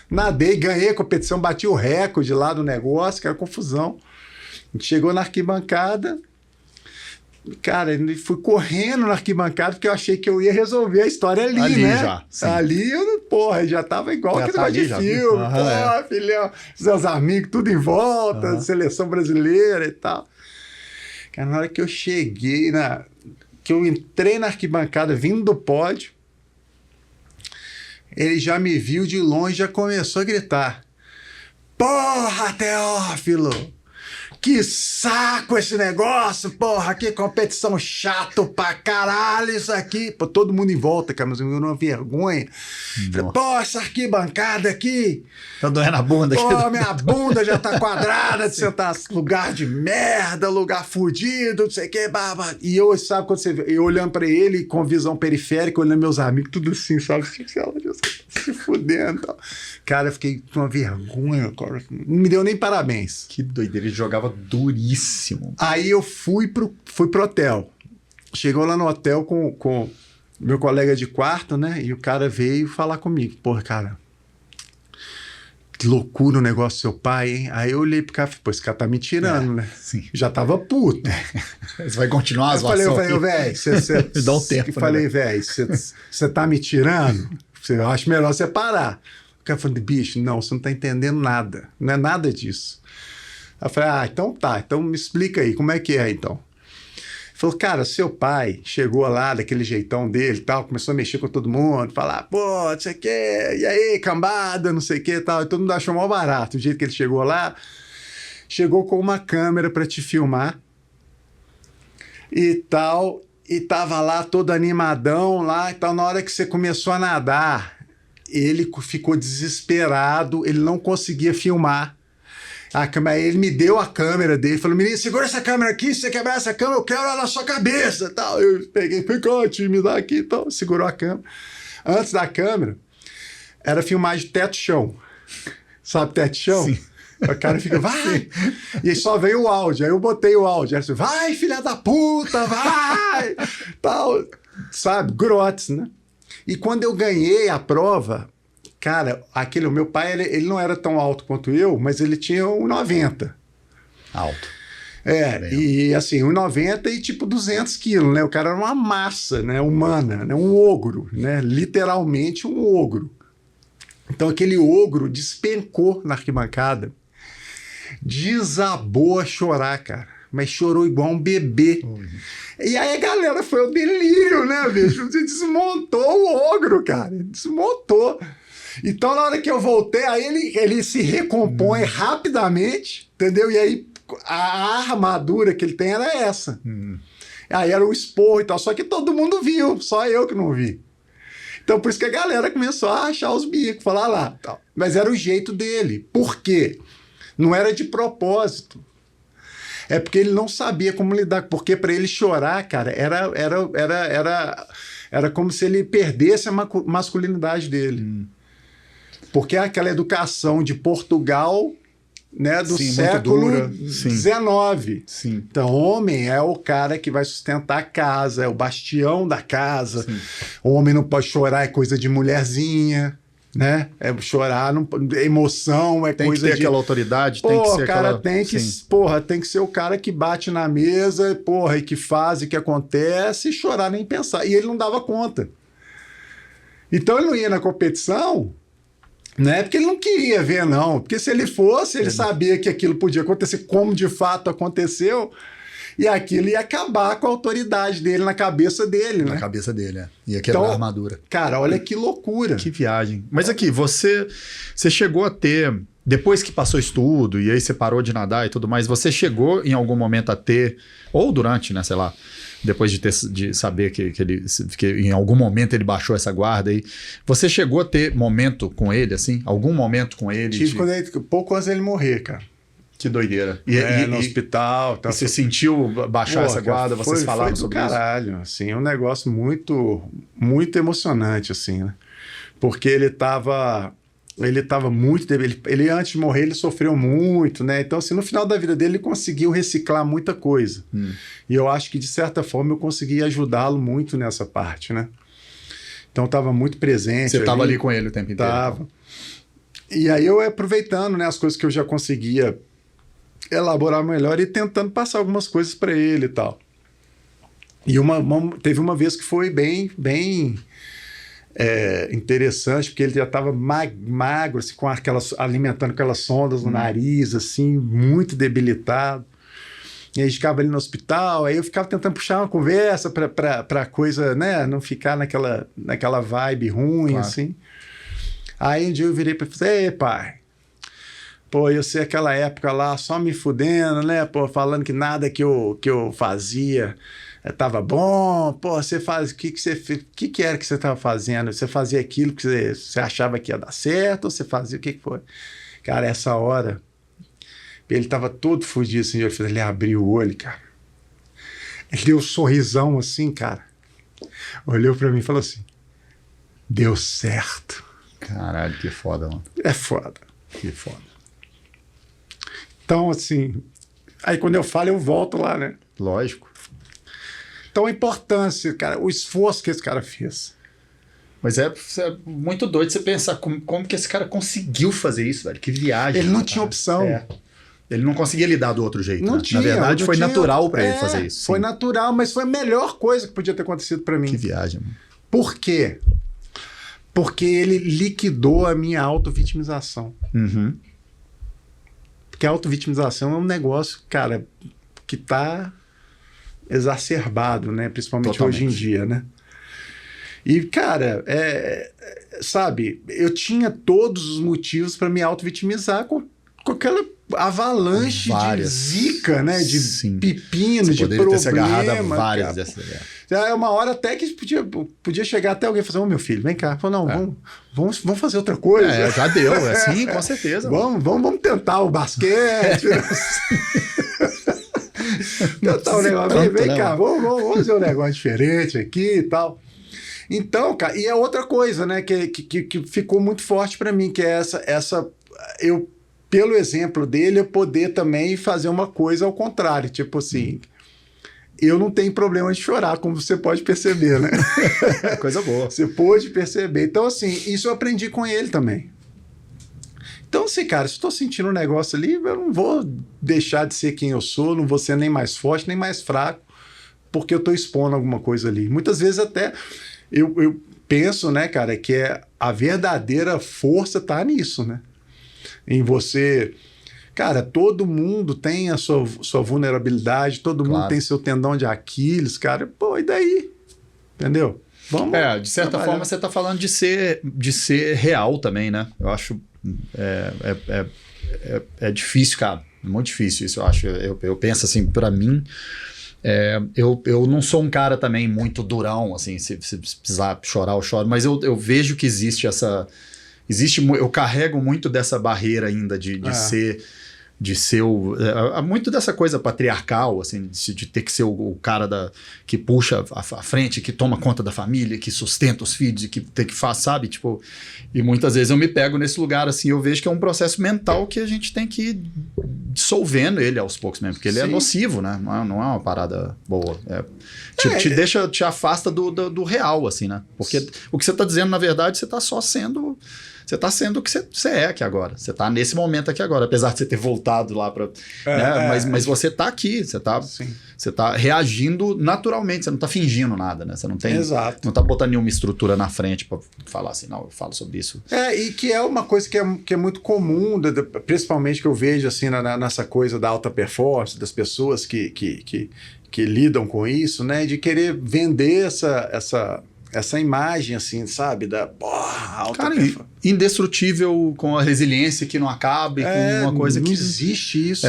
Nadei, ganhei a competição, bati o recorde lá do negócio, que era confusão. A gente chegou na arquibancada. Cara, fui correndo na arquibancada porque eu achei que eu ia resolver a história ali, né? Já, sim. Ali eu, porra, já tava igual aquele negócio de filme. Porra, filhão, seus amigos, tudo em volta, seleção brasileira e tal. Cara, na hora que eu cheguei, que eu entrei na arquibancada vindo do pódio, ele já me viu de longe e já começou a gritar: porra, Teófilo! Que saco esse negócio, porra, que competição chato pra caralho isso aqui. Pô, todo mundo em volta, cara, mas eu uma vergonha. Falei, pô, essa arquibancada aqui. Tá doendo a bunda aqui. Pô, minha bunda já tá quadrada de sentar lugar de merda, lugar fudido, não sei o que, baba. E eu, sabe, quando você vê, eu olhando pra ele com visão periférica, olhando meus amigos, tudo assim, sabe? Se fudendo e tal. Cara, eu fiquei com uma vergonha, cara. Não me deu nem parabéns. Que doideira, ele jogava duríssimo. Aí eu fui pro hotel. Chegou lá no hotel com meu colega de quarto, né? E o cara veio falar comigo. Porra, cara, que loucura o negócio do seu pai, hein? Aí eu olhei pro cara e falei, pô, esse cara tá me tirando, né? Sim. Já tava puto. Você vai continuar as Eu falei, velho, você... Dá um tempo, Eu falei, velho, você tá me tirando? Eu acho melhor você parar. O cara falou, bicho, não, você não tá entendendo nada. Não é nada disso. Aí eu falei, então tá, então me explica aí, como é que é então? Ele falou, cara, seu pai chegou lá daquele jeitão dele e tal, começou a mexer com todo mundo, falar, pô, não sei o quê, e aí, cambada, não sei o quê e tal, e todo mundo achou mal barato. O jeito que ele chegou lá, chegou com uma câmera para te filmar e tal, e tava lá todo animadão lá e tal. Na hora que você começou a nadar, ele ficou desesperado, ele não conseguia filmar a câmera. Ele me deu a câmera dele, falou, menino, segura essa câmera aqui, se você quebrar essa câmera, eu quero ela na sua cabeça, tal. Eu peguei, ficote, me dá aqui, tal, segurou a câmera. Antes da câmera, era filmagem de teto-chão. Sabe teto-chão? Sim. O cara fica, vai! E aí só veio o áudio, aí eu botei o áudio, aí assim, vai, filha da puta, vai! Tal, sabe, grotes, né? E quando eu ganhei a prova, cara, o meu pai, ele não era tão alto quanto eu, mas ele tinha 1,90. Alto. E assim, 1,90 e tipo 200 quilos, né? O cara era uma massa, né, humana, né? Um ogro, né? Literalmente um ogro. Então aquele ogro despencou na arquibancada, desabou a chorar, cara. Mas chorou igual um bebê. E aí a galera foi ao delírio, né, bicho? Desmontou o ogro, cara. Desmontou. Então, na hora que eu voltei, aí ele se recompõe rapidamente, entendeu? E aí a armadura que ele tem era essa. Aí era o esporro e tal. Só que todo mundo viu, só eu que não vi. Então, por isso que a galera começou a achar os bicos, falar lá. Tal. Mas era o jeito dele. Por quê? Não era de propósito. É porque ele não sabia como lidar. Porque para ele chorar, cara, era como se ele perdesse a masculinidade dele. Porque é aquela educação de Portugal, né, do século XIX. Sim. Então, homem é o cara que vai sustentar a casa, é o bastião da casa. Sim. O homem não pode chorar, é coisa de mulherzinha. Né? É chorar, emoção, é tem coisa que ter aquela autoridade, tem que ser cara, aquela... tem que ser o cara que bate na mesa, porra, e que faz e que acontece, e chorar nem pensar. E ele não dava conta. Então ele não ia na competição, né? Porque ele não queria ver, não. Porque se ele fosse, ele sabia que aquilo podia acontecer, como de fato aconteceu. E aquilo ia acabar com a autoridade dele na cabeça dele, né? Na cabeça dele, é. Ia quebrar a armadura. Cara, olha que loucura. Que viagem. Mas aqui, você chegou a ter... Depois que passou isso tudo, e aí você parou de nadar e tudo mais, você chegou em algum momento a ter... Ou durante, né, sei lá... Depois de saber que em algum momento ele baixou essa guarda aí, você chegou a ter momento com ele, assim? Algum momento com ele? Tive pouco antes dele morrer, cara. Que doideira. No hospital. Tá, você sentiu baixar essa guarda? Vocês falaram sobre isso? Caralho, assim, é um negócio muito, muito emocionante, assim, né? Porque ele tava muito... Ele, antes de morrer, ele sofreu muito, né? Então, assim, no final da vida dele, ele conseguiu reciclar muita coisa. E eu acho que, de certa forma, eu consegui ajudá-lo muito nessa parte, né? Então, estava muito presente. Você estava ali com ele o tempo inteiro? Tava. E aí, eu aproveitando, né, as coisas que eu já conseguia elaborar melhor e tentando passar algumas coisas para ele e tal. E teve uma vez que foi bem interessante, porque ele já estava magro, assim, alimentando aquelas sondas no nariz, assim, muito debilitado. E a gente ficava ali no hospital, aí eu ficava tentando puxar uma conversa para coisa, né, não ficar naquela vibe ruim, claro. Assim. Aí um dia eu virei para ele e falei, ei, pai, Pô, eu sei aquela época lá, só me fudendo, né? Pô, falando que nada que eu fazia tava bom. Pô, você faz... O que era que você tava fazendo? Você fazia aquilo que você achava que ia dar certo? Ou você fazia... O que foi? Cara, essa hora... Ele tava todo fudido assim, ele abriu o olho, cara. Ele deu um sorrisão assim, cara. Olhou pra mim e falou assim: deu certo. Caralho, que foda, mano. É foda. Que foda. Então, assim... Aí quando eu falo, eu volto lá, né? Lógico. Então a importância, cara, o esforço que esse cara fez. Mas é muito doido você pensar como que esse cara conseguiu fazer isso, velho. Que viagem. Ele não tinha opção. É. Ele não conseguia lidar do outro jeito. Não né? tinha, Na verdade, não foi tinha, natural pra ele fazer isso. Foi sim. natural, mas foi a melhor coisa que podia ter acontecido pra mim. Que viagem, mano. Por quê? Porque ele liquidou a minha auto-vitimização. Uhum. Porque a auto-vitimização é um negócio, cara, que tá exacerbado, né? Principalmente Totalmente. hoje em dia, né? E, cara, sabe, eu tinha todos os motivos para me auto-vitimizar com aquela avalanche Várias. de zica, né? De Sim. pepino, Você de poderia ter se agarrado a problema. várias Cara. dessas. É uma hora até que podia chegar até alguém e falar: ô, meu filho, vem cá. Falou: não, vamos fazer outra coisa. Já deu, sim, com certeza. Vamos tentar o basquete. Tentar um negócio. Vem cá, vamos fazer um negócio diferente aqui e tal. Então, cara, e é outra coisa, né, que ficou muito forte para mim, que é essa eu, pelo exemplo dele, eu poder também fazer uma coisa ao contrário, tipo assim, eu não tenho problema de chorar, como você pode perceber, né? Coisa boa. Você pode perceber. Então, assim, isso eu aprendi com ele também. Então, assim, cara, se eu tô sentindo um negócio ali, eu não vou deixar de ser quem eu sou, não vou ser nem mais forte, nem mais fraco, porque eu tô expondo alguma coisa ali. Muitas vezes até eu penso, né, cara, que a verdadeira força tá nisso, né? Em você... Cara, todo mundo tem a sua vulnerabilidade, todo mundo tem seu tendão de Aquiles, cara. Pô, e daí? Entendeu? Vamos. De certa forma, você tá falando de ser real também, né? Eu acho... É difícil, cara. Muito difícil isso, eu acho. Eu penso assim, pra mim... eu não sou um cara também muito durão, assim, se precisar chorar, eu choro, mas eu vejo que existe essa... eu carrego muito dessa barreira ainda de ser muito dessa coisa patriarcal, assim, de ter que ser o cara que puxa a frente, que toma conta da família, que sustenta os filhos, que tem que fazer, sabe? Tipo, e muitas vezes eu me pego nesse lugar, assim, eu vejo que é um processo mental que a gente tem que ir dissolvendo ele aos poucos mesmo, porque ele é nocivo, né? Não é uma parada boa. Te afasta do real, assim, né? Porque o que você tá dizendo, na verdade, você tá só sendo... Você tá sendo o que você é aqui agora. Você tá nesse momento aqui agora, apesar de você ter voltado lá para... Mas você tá aqui, você tá reagindo naturalmente, você não tá fingindo nada, né? Você não tem... Exato. Não tá botando nenhuma estrutura na frente para falar assim, não, eu falo sobre isso. E que é uma coisa que é muito comum, principalmente que eu vejo assim nessa coisa da alta performance, das pessoas que lidam com isso, né? De querer vender essa imagem, assim, sabe? Da alta performance. Indestrutível, com a resiliência que não acaba, com uma coisa que... Não existe isso.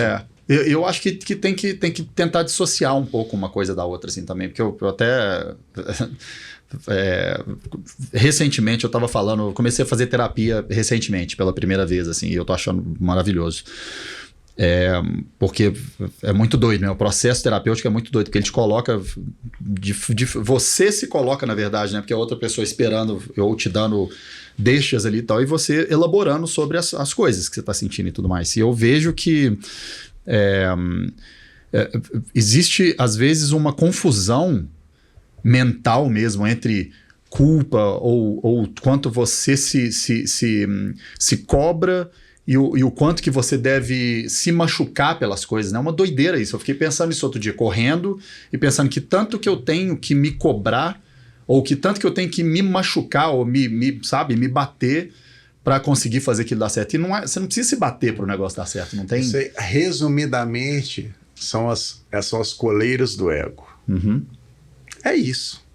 Eu acho que tem que tentar dissociar um pouco uma coisa da outra, assim, também, porque eu até... recentemente eu tava falando, eu comecei a fazer terapia recentemente, pela primeira vez, assim, e eu tô achando maravilhoso. Porque é muito doido, né? O processo terapêutico é muito doido, porque ele te coloca... você se coloca, na verdade, né? Porque a outra pessoa esperando ou te dando deixas ali e tal, e você elaborando sobre as coisas que você está sentindo e tudo mais. E eu vejo que existe, às vezes, uma confusão mental mesmo entre culpa ou quanto você se cobra e o quanto que você deve se machucar pelas coisas, né? É uma doideira isso. Eu fiquei pensando nisso outro dia, correndo, e pensando que tanto que eu tenho que me cobrar, ou que tanto que eu tenho que me machucar, ou me bater para conseguir fazer aquilo dar certo. E você não precisa se bater para o negócio dar certo, não tem... Isso aí, resumidamente, são as coleiras do ego. Uhum. É isso.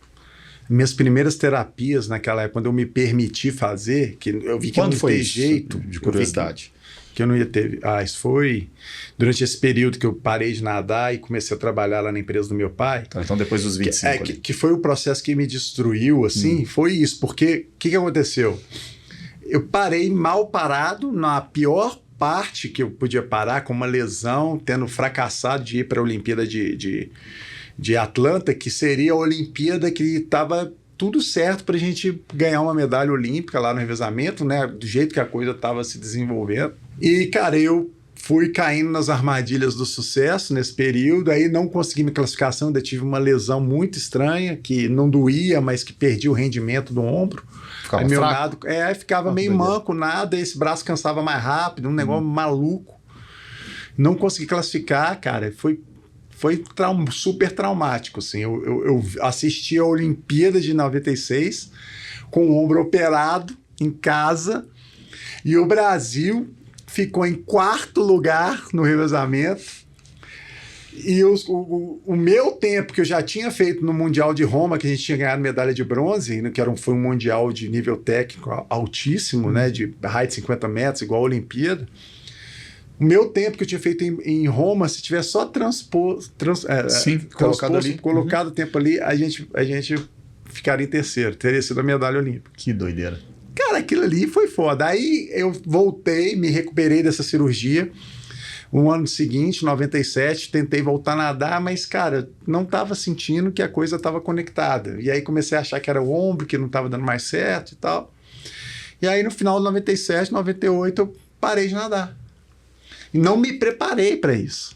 Minhas primeiras terapias naquela época, quando eu me permiti fazer, que eu vi que Quando não foi tem isso, jeito. de curiosidade? que eu não ia ter... isso foi durante esse período que eu parei de nadar e comecei a trabalhar lá na empresa do meu pai. Então depois dos 25. Que foi o processo que me destruiu, assim, foi isso. Porque o que aconteceu? Eu parei mal parado na pior parte que eu podia parar, com uma lesão, tendo fracassado de ir para a Olimpíada de Atlanta, que seria a Olimpíada que estava tudo certo para a gente ganhar uma medalha olímpica lá no revezamento, né? Do jeito que a coisa estava se desenvolvendo. E, cara, eu fui caindo nas armadilhas do sucesso nesse período, aí não consegui minha classificação, ainda tive uma lesão muito estranha, que não doía, mas que perdi o rendimento do ombro. Ficava aí meu fraco? nado, ficava meio manco, nada, esse braço cansava mais rápido, um negócio maluco. Não consegui classificar, cara, foi super traumático, assim. Eu assisti a Olimpíada de 96 com o ombro operado em casa e o Brasil ficou em 4º lugar no revezamento. E o meu tempo que eu já tinha feito no Mundial de Roma, que a gente tinha ganhado medalha de bronze, né, foi um Mundial de nível técnico altíssimo, né, de raio de 50 metros, igual a Olimpíada. O meu tempo que eu tinha feito em Roma, se tivesse só colocado o tempo ali, a gente ficaria em terceiro, teria sido a medalha olímpica. Que doideira. Cara, aquilo ali foi foda. Aí eu voltei, me recuperei dessa cirurgia. No ano seguinte, 97, tentei voltar a nadar, mas, cara, não estava sentindo que a coisa estava conectada. E aí comecei a achar que era o ombro, que não estava dando mais certo e tal. E aí no final de 97, 98, eu parei de nadar. E não me preparei para isso.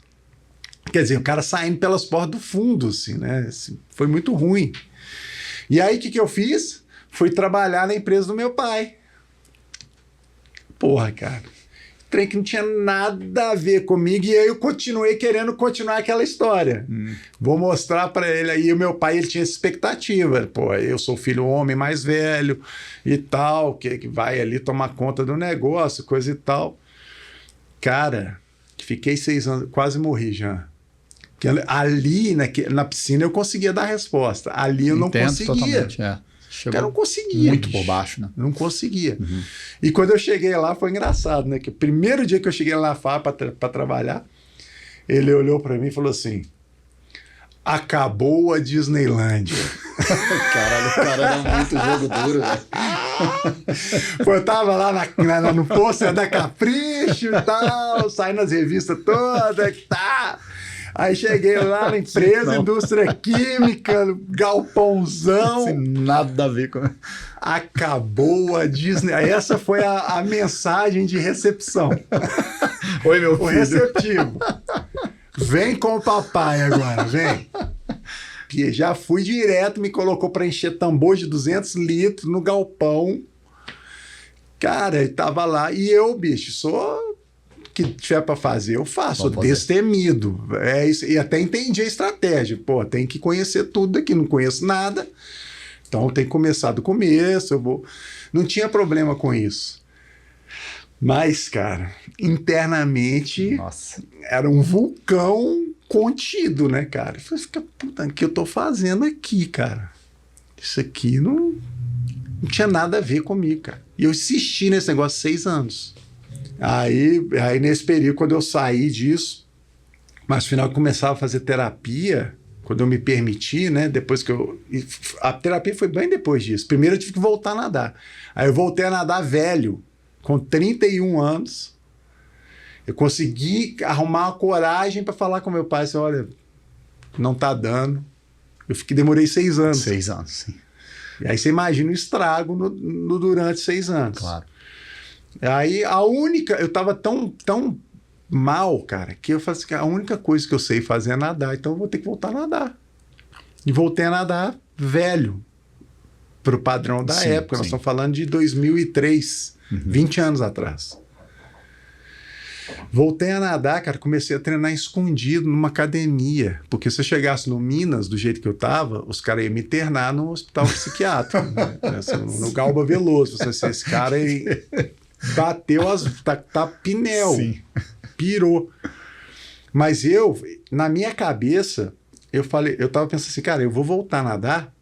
Quer dizer, o cara saindo pelas portas do fundo, assim, né? Assim, foi muito ruim. E aí, o que eu fiz? Fui trabalhar na empresa do meu pai. Porra, cara. Trem que não tinha nada a ver comigo. E aí eu continuei querendo continuar aquela história. Vou mostrar para ele. Aí o meu pai, ele tinha essa expectativa. Pô, eu sou filho homem mais velho e tal, que vai ali tomar conta do negócio, coisa e tal. Cara, fiquei 6 anos, quase morri já. Ali, na piscina, eu conseguia dar a resposta. Ali eu não conseguia. Totalmente, Eu não conseguia. Muito por baixo, né? Não conseguia. E quando eu cheguei lá, foi engraçado, né? Que o primeiro dia que eu cheguei lá na FAA para trabalhar, ele olhou para mim e falou assim: acabou a Disneylândia. Caralho, o cara era muito jogo duro, velho. Pô, eu tava lá no pôster da Capricho e tal, saindo nas revistas todas, tá. Aí cheguei lá na empresa, indústria química, galpãozão. Sem nada a ver com... Acabou a Disney. Essa foi a mensagem de recepção. Oi, meu filho. O receptivo. Vem com o papai agora, vem. E já fui direto, me colocou para encher tambor de 200 litros no galpão. Cara, ele tava lá. E eu, bicho, sou... que tiver para fazer, eu faço. Sou destemido. É isso. E até entendi a estratégia. Pô, tem que conhecer tudo aqui. Não conheço nada. Então tem que começar do começo. Não tinha problema com isso. Mas, cara, internamente, nossa, era um vulcão contido, né, cara? Eu falei, puta, o que eu tô fazendo aqui, cara? Isso aqui não tinha nada a ver comigo, cara. E eu insisti nesse negócio 6 anos. Aí nesse período, quando eu saí disso, mas no final eu começava a fazer terapia, quando eu me permiti, né? Depois que a terapia foi bem depois disso. Primeiro eu tive que voltar a nadar. Aí eu voltei a nadar velho, com 31 anos. Eu consegui arrumar uma coragem para falar com meu pai, assim, olha, não tá dando. Demorei 6 anos. 6 anos, sim. E aí você imagina o estrago durante 6 anos. Claro. Aí eu tava tão mal, cara, que eu falei assim, a única coisa que eu sei fazer é nadar, então eu vou ter que voltar a nadar. E voltei a nadar velho, pro padrão da época. Nós estamos falando de 2003, 20 anos atrás. Voltei a nadar, cara, comecei a treinar escondido numa academia, porque se eu chegasse no Minas, do jeito que eu tava, os caras iam me internar no hospital psiquiátrico, né? No Galba Veloso. Esse cara aí bateu tá pinel, sim, pirou. Mas na minha cabeça, eu tava pensando assim, cara, eu vou voltar a nadar.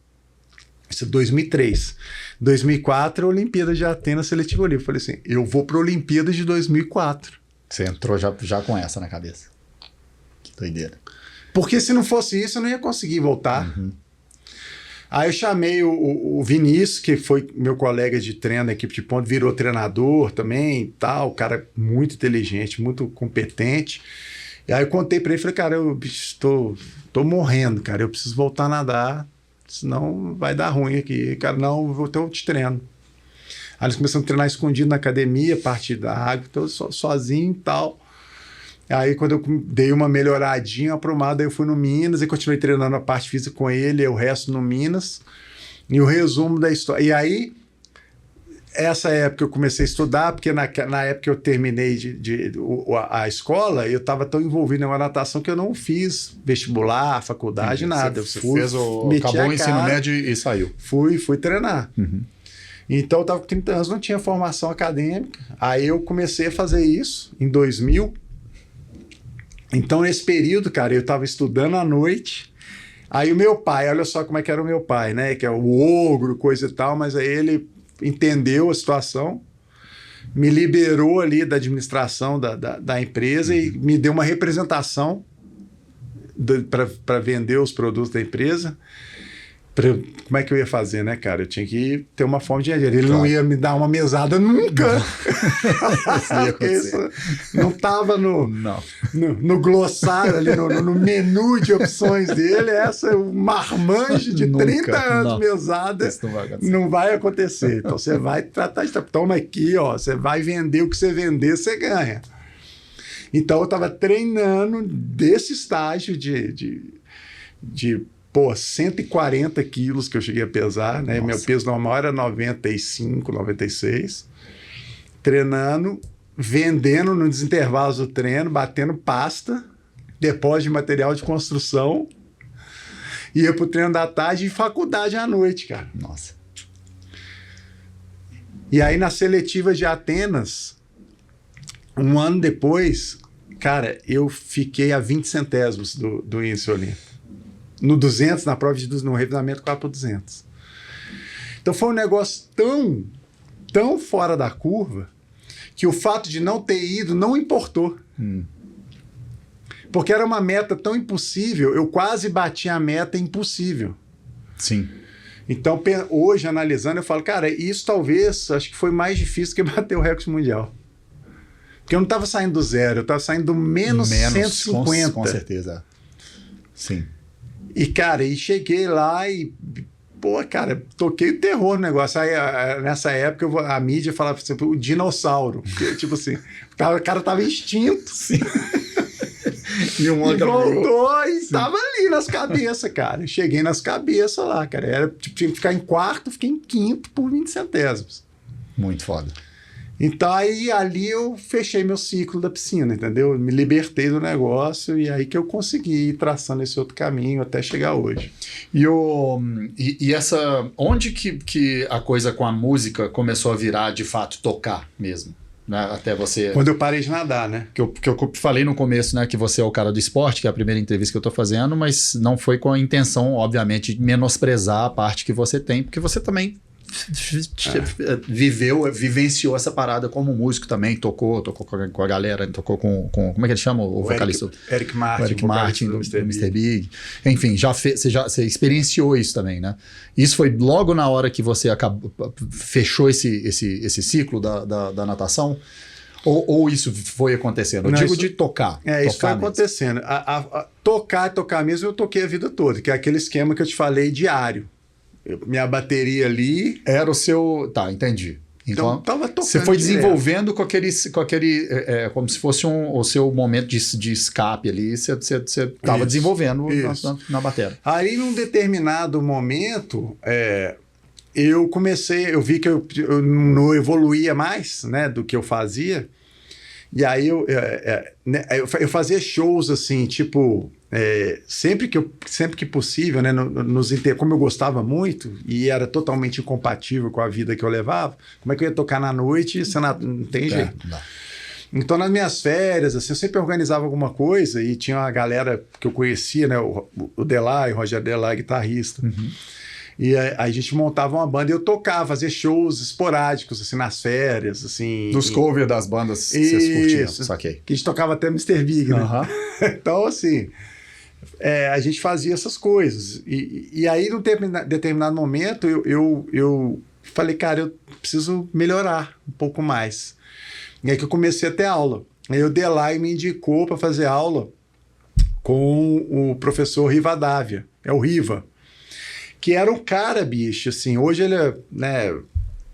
Isso é 2003. 2004, a Olimpíada de Atenas Seletiva Olímpica. Eu falei assim, eu vou para a Olimpíada de 2004. Você entrou já com essa na cabeça. Que doideira. Porque se não fosse isso, eu não ia conseguir voltar. Aí eu chamei o Vinícius, que foi meu colega de treino da equipe de ponto, virou treinador também, tal, cara muito inteligente, muito competente. E aí eu contei pra ele, falei, cara, eu tô morrendo, cara, eu preciso voltar a nadar, senão vai dar ruim aqui. Cara, não, eu te treino. Aí eles começaram a treinar escondido na academia, parte da água, então sozinho e tal. Aí quando eu dei uma melhoradinha, aprumada, eu fui no Minas e continuei treinando a parte física com ele, o resto no Minas. E o resumo da história. E aí, essa época eu comecei a estudar, porque na época que eu terminei a escola, eu estava tão envolvido na natação que eu não fiz vestibular, faculdade, nada. Você acabou o ensino médio e saiu. Fui treinar. Então eu estava com 30 anos, não tinha formação acadêmica. Aí eu comecei a fazer isso em 2000. Então, nesse período, cara, eu estava estudando à noite. Aí o meu pai, olha só como é que era o meu pai, né? Que é o ogro, coisa e tal, mas aí ele entendeu a situação, me liberou ali da administração da empresa e me deu uma representação para vender os produtos da empresa. Como é que eu ia fazer, né, cara? Eu tinha que ter uma forma de dinheiro. Ele não ia me dar uma mesada nunca. Isso não estava no glossário, ali no menu de opções dele. Essa é o marmanjo de 30 anos mesada. Não vai acontecer. Então você vai tratar de... Toma aqui, ó. Você vai vender o que você vender, você ganha. Então eu estava treinando desse estágio de 140 quilos que eu cheguei a pesar, né? Meu peso normal era 95, 96. Treinando, vendendo nos intervalos do treino, batendo pasta, depósito de material de construção. Ia pro treino da tarde e faculdade à noite, cara. Nossa. E aí, na seletiva de Atenas, um ano depois, cara, eu fiquei a 20 centésimos do índice olímpico. No 200, na prova no revezamento 4x200. Então foi um negócio tão fora da curva que o fato de não ter ido não importou. Porque era uma meta tão impossível, eu quase bati a meta impossível. Sim. Então, hoje, analisando, eu falo, cara, isso talvez, acho que foi mais difícil que bater o recorde mundial. Porque eu não estava saindo do zero, eu estava saindo do menos 150. Com certeza. Sim. E, cara, cheguei lá e, cara, toquei o terror no negócio. Aí, nessa época, a mídia falava assim, o dinossauro. Porque, tipo assim, o cara tava extinto. Sim. E voltou e tava ali nas cabeças, cara. Eu cheguei nas cabeças lá, cara. Era, tipo, tinha que ficar em quarto, fiquei em quinto por 20 centésimos. Muito foda. Então, aí ali eu fechei meu ciclo da piscina, entendeu? Me libertei do negócio e aí que eu consegui ir traçando esse outro caminho até chegar hoje. E essa... Onde que a coisa com a música começou a virar, de fato, tocar mesmo? Né? Até você... Quando eu parei de nadar, né? Que eu falei no começo, né? Que você é o cara do esporte, que é a primeira entrevista que eu tô fazendo, mas não foi com a intenção, obviamente, de menosprezar a parte que você tem, porque você também... vivenciou essa parada como músico também, tocou com a galera, tocou com como é que ele chama? O vocalista? Eric Martin. O Eric Martin do Mr. Big. Enfim, você experienciou isso também, né? Isso foi logo na hora que você fechou esse ciclo da natação? Ou isso foi acontecendo? Eu digo de tocar. Isso foi acontecendo. Tocar mesmo, eu toquei a vida toda, que é aquele esquema que eu te falei diário. Minha bateria ali... Era o seu... Tá, entendi. Então tava tocando você foi desenvolvendo com aquele como se fosse o seu momento de escape ali, você estava desenvolvendo na bateria. Aí, num determinado momento, eu vi que eu não evoluía mais, né, do que eu fazia. E aí eu fazia shows assim, tipo... sempre que possível, né, como eu gostava muito e era totalmente incompatível com a vida que eu levava, como é que eu ia tocar na noite e não tem jeito. Não. Então, nas minhas férias, assim, eu sempre organizava alguma coisa e tinha uma galera que eu conhecia, né, o Delay, o Rogério Delay, guitarrista. E a gente montava uma banda e eu tocava, fazia shows esporádicos, assim, nas férias, assim. Dos covers das bandas que vocês curtiam, saquei. Que a gente tocava até Mr. Big, né? Então, assim, a gente fazia essas coisas. E aí, num determinado momento, eu falei, cara, eu preciso melhorar um pouco mais. E aí que eu comecei a ter aula. Aí o Delay me indicou para fazer aula com o professor Rivadavia, o Riva, que era um cara, bicho, assim, hoje ele é, né,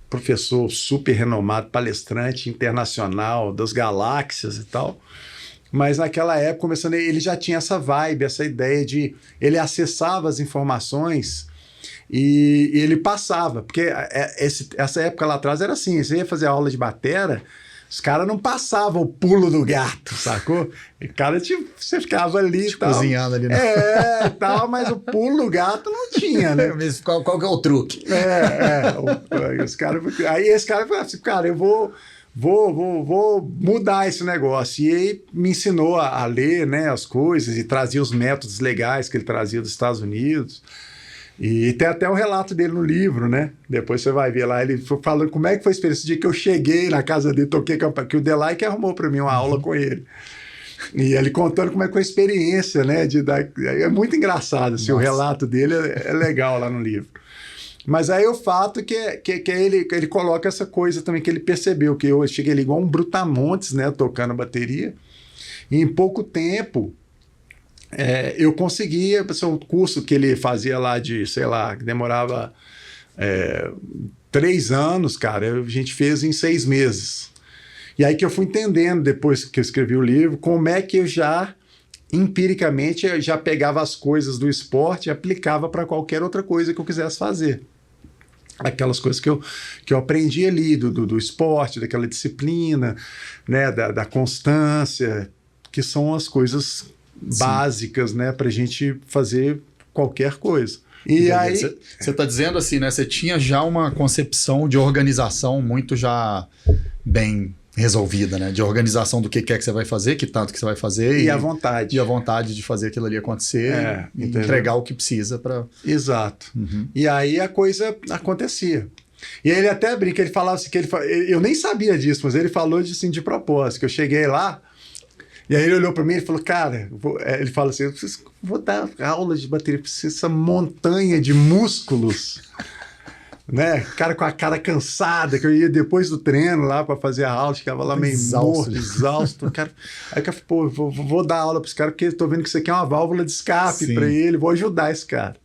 professor super renomado, palestrante internacional das galáxias e tal, mas naquela época, começando, ele já tinha essa vibe, essa ideia de... Ele acessava as informações e ele passava, porque essa época lá atrás era assim, você ia fazer aula de batera, os caras não passavam o pulo do gato, sacou? O cara, tipo, você ficava ali e tal. Cozinhando ali, né? Tal, mas o pulo do gato não tinha, né? Qual que é o truque? Aí esse cara falou assim, cara, eu vou mudar esse negócio. E aí me ensinou a ler, né, as coisas e trazia os métodos legais que ele trazia dos Estados Unidos. E tem até um relato dele no livro, né? Depois você vai ver lá, ele falando como é que foi a experiência. O dia que eu cheguei na casa dele, toquei que o Delay que arrumou para mim uma aula com ele. E ele contando como é que foi a experiência, né? É muito engraçado, assim, o relato dele é legal lá no livro. Mas aí o fato que ele coloca essa coisa também, que ele percebeu, que eu cheguei ali igual um brutamontes, né? Tocando bateria. E em pouco tempo... eu conseguia, um curso que ele fazia lá de, sei lá, que demorava 3 anos, cara, a gente fez em 6 meses. E aí que eu fui entendendo, depois que eu escrevi o livro, como é que eu já, empiricamente, eu já pegava as coisas do esporte e aplicava para qualquer outra coisa que eu quisesse fazer. Aquelas coisas que eu aprendi ali, do esporte, daquela disciplina, né, da constância, que são as coisas... básicas, né, pra gente fazer qualquer coisa. E aí... Você tá dizendo assim, né, você tinha já uma concepção de organização muito já bem resolvida, né, de organização do que é que você vai fazer, que tanto que você vai fazer. E a vontade. E a vontade de fazer aquilo ali acontecer e entregar o que precisa para... Exato. E aí a coisa acontecia. E aí ele até brinca, ele falava assim, eu nem sabia disso, mas ele falou de propósito, que eu cheguei lá. E aí ele olhou para mim e falou, cara, ele fala assim, vou dar aula de bateria para essa montanha de músculos, né? Cara com a cara cansada, que eu ia depois do treino lá para fazer a aula, ficava lá meio morto, exausto. Cara, aí eu falei, pô, vou dar aula para esse cara, porque eu tô vendo que isso aqui é uma válvula de escape para ele, vou ajudar esse cara.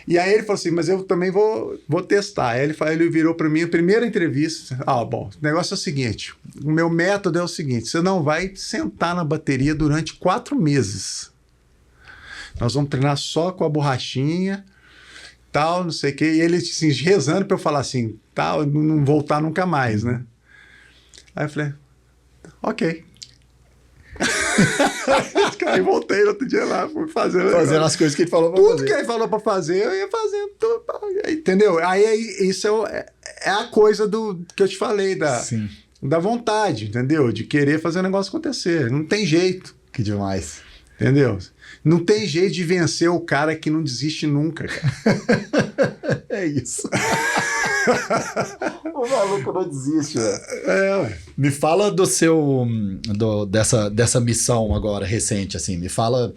E aí ele falou assim, mas eu também vou testar. Aí ele virou para mim, a primeira entrevista, bom, o negócio é o seguinte, o meu método é o seguinte, você não vai sentar na bateria durante 4 meses. Nós vamos treinar só com a borrachinha, tal, não sei o quê. E ele, assim, rezando para eu falar assim, tal, não voltar nunca mais, né? Aí eu falei, ok. Aí voltei no outro dia lá, fui fazendo as coisas que ele falou pra fazer. Tudo que ele falou pra fazer, eu ia fazendo tudo. Entendeu? Aí isso é a coisa que eu te falei, da vontade, entendeu? De querer fazer o negócio acontecer. Não tem jeito. Que demais. Entendeu? Não tem jeito de vencer o cara que não desiste nunca, cara. É isso. O maluco não desiste, velho. Ué. Me fala dessa missão agora, recente, assim. Me fala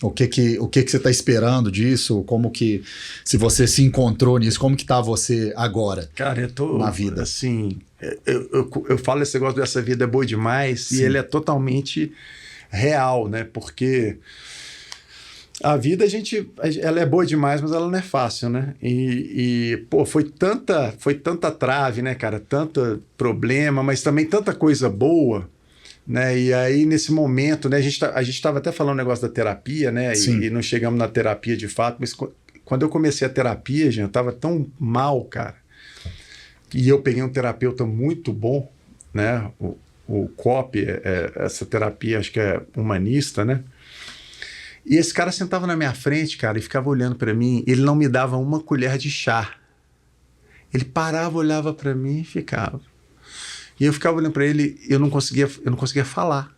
o que você está esperando disso, como que, se você se encontrou nisso, como que tá você agora, cara, eu tô na vida? Assim, eu falo esse negócio dessa vida é boa demais. Sim. E ele é totalmente real, né? Porque... a vida, ela é boa demais, mas ela não é fácil, né? Pô, foi tanta trave, né, cara? Tanto problema, mas também tanta coisa boa, né? E aí, nesse momento, né? A gente estava até falando o negócio da terapia, né? E não chegamos na terapia de fato, mas quando eu comecei a terapia, gente, eu estava tão mal, cara. E eu peguei um terapeuta muito bom, né? O COP, essa terapia, acho que é humanista, né? E esse cara sentava na minha frente, cara, e ficava olhando para mim. Ele não me dava uma colher de chá. Ele parava, olhava para mim e ficava. E eu ficava olhando para ele, eu não conseguia falar.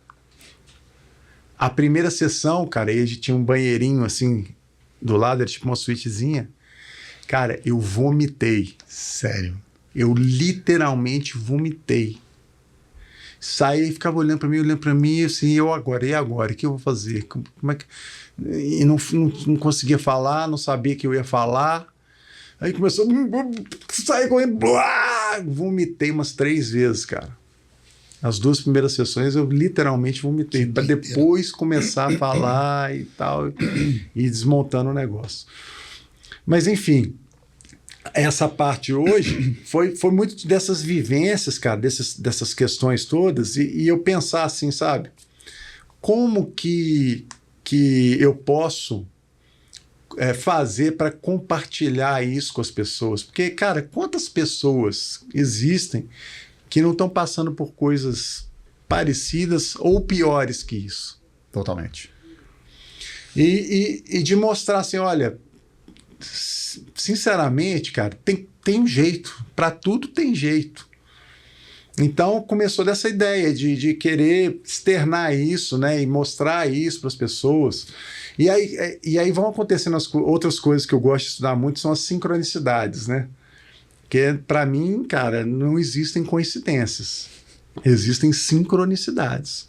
A primeira sessão, cara, ele tinha um banheirinho assim do lado, era tipo uma suítezinha. Cara, eu vomitei. Sério. Eu literalmente vomitei. Saí e ficava olhando para mim, assim, e agora? O que eu vou fazer? Como é que... E não conseguia falar, não sabia que eu ia falar. Aí começou a sair correndo, blá, vomitei umas 3 vezes, cara. As 2 primeiras sessões eu literalmente vomitei, para depois começar a falar e tal, e desmontando o negócio. Mas, enfim, essa parte hoje foi muito dessas vivências, cara, dessas questões todas, e eu pensar assim, sabe? Como que eu posso fazer para compartilhar isso com as pessoas? Porque, cara, quantas pessoas existem que não estão passando por coisas parecidas ou piores que isso? Totalmente. E de mostrar assim, olha, sinceramente, cara, tem um jeito. Para tudo tem jeito. Então começou dessa ideia de querer externar isso, né, e mostrar isso para as pessoas. E aí vão acontecendo outras coisas que eu gosto de estudar muito, são as sincronicidades, né? Porque para mim, cara, não existem coincidências, existem sincronicidades.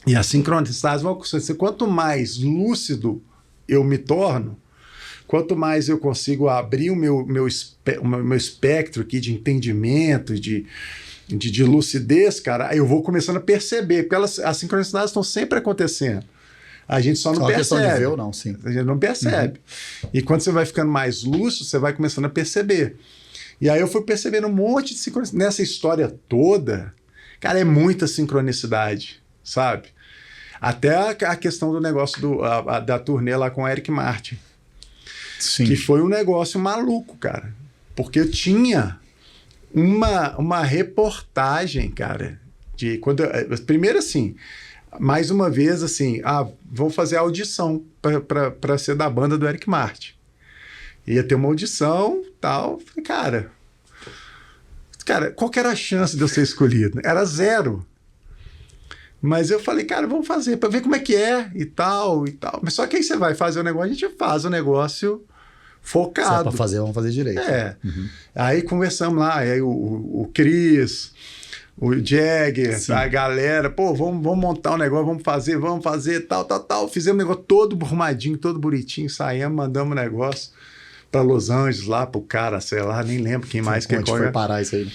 E as sincronicidades vão acontecer. Quanto mais lúcido eu me torno, quanto mais eu consigo abrir o meu espectro aqui de entendimento, de lucidez, cara, eu vou começando a perceber, porque as sincronicidades estão sempre acontecendo. A gente só não percebe. Só questão de ver ou não, sim. A gente não percebe. Uhum. E quando você vai ficando mais lúcido, você vai começando a perceber. E aí eu fui percebendo um monte de sincronicidade. Nessa história toda, cara, é muita sincronicidade, sabe? Até a questão do negócio da turnê lá com o Eric Martin. Sim. Que foi um negócio maluco, cara. Porque eu tinha uma reportagem, cara, primeiro assim, mais uma vez assim, vamos fazer a audição para ser da banda do Eric Martin. Ia ter uma audição, tal. Falei, cara, qual que era a chance de eu ser escolhido? Era 0. Mas eu falei, cara, vamos fazer para ver como é que é e tal. Mas só que aí você vai fazer o negócio, a gente faz o negócio focado. Se é pra fazer, vamos fazer direito. É. Uhum. Aí conversamos lá, aí o Chris, o Jagger, a galera, vamos montar um negócio, vamos fazer, tal. Fizemos o negócio todo arrumadinho, todo bonitinho, saímos, mandamos o negócio para Los Angeles, lá pro cara, sei lá, nem lembro quem mais. Onde foi parar isso aí?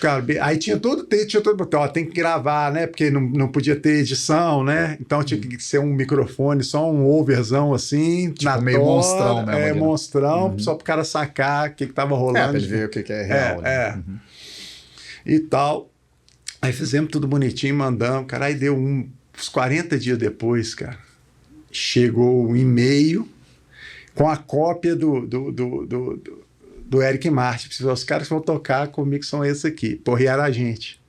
Cara, aí tinha todo, tem que gravar, né? Porque não podia ter edição, né? Então tinha que ser um microfone, só um overzão assim, tipo, na meio monstrão mesmo. Monstrão, só pro cara sacar o que tava rolando. Pra ele ver o que é real. Uhum. E tal. Aí fizemos tudo bonitinho, mandamos, cara. Aí deu uns 40 dias depois, cara, chegou um e-mail com a cópia do Eric Martin. Os caras que vão tocar comigo são esses aqui. E era a gente.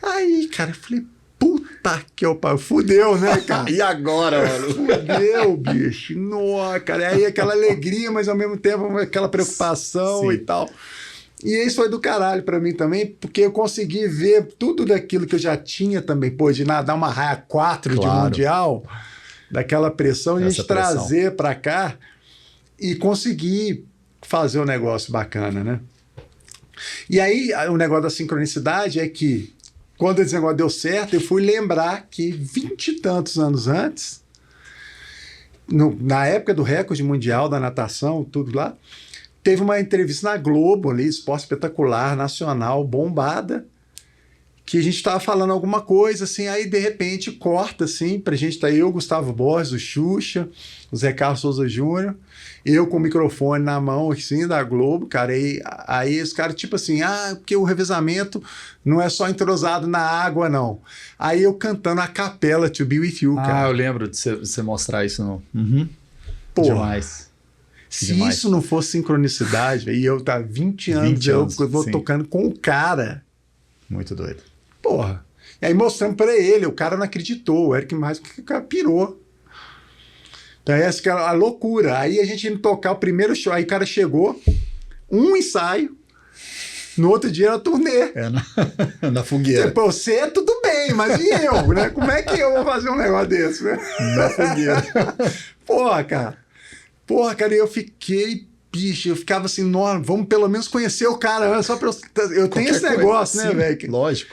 Aí, cara, eu falei, puta que pariu, fudeu, né, cara? E agora, mano? Fudeu, bicho. Nossa, cara. Aí aquela alegria, mas ao mesmo tempo aquela preocupação e tal. E isso foi do caralho pra mim também, porque eu consegui ver tudo daquilo que eu já tinha também, de nadar uma raia 4 de Mundial, daquela pressão, a gente trazer pra cá e conseguir fazer um negócio bacana, né? E aí, o negócio da sincronicidade é que, quando esse negócio deu certo, eu fui lembrar que 20 e tantos anos antes, na época do recorde mundial da natação, tudo lá, teve uma entrevista na Globo ali, Esporte Espetacular, nacional, bombada, que a gente estava falando alguma coisa, assim, aí de repente corta, assim, pra gente, tá eu, Gustavo Borges, o Xuxa, o Zé Carlos Souza Júnior, eu com o microfone na mão, assim, da Globo, cara, aí os caras, tipo assim, porque o revezamento não é só entrosado na água, não. Aí eu cantando a capela To Be With You, cara. Eu lembro de você mostrar isso no... Demais. Se isso não fosse sincronicidade, e eu tá 20 anos, eu vou tocando com o cara. Muito doido. Porra. E aí mostrando pra ele, o cara não acreditou, o Eric mais que o cara pirou. Então essa que era a loucura. Aí a gente ia tocar o primeiro show, aí o cara chegou, um ensaio, no outro dia era turnê. Na fogueira. Pô, você tudo bem, mas e eu, né? Como é que eu vou fazer um negócio desse, né? Na fogueira. Porra, cara. Porra, cara, eu fiquei, bicho, eu ficava assim, vamos pelo menos conhecer o cara, só pra eu tenho esse negócio, né, velho? Lógico.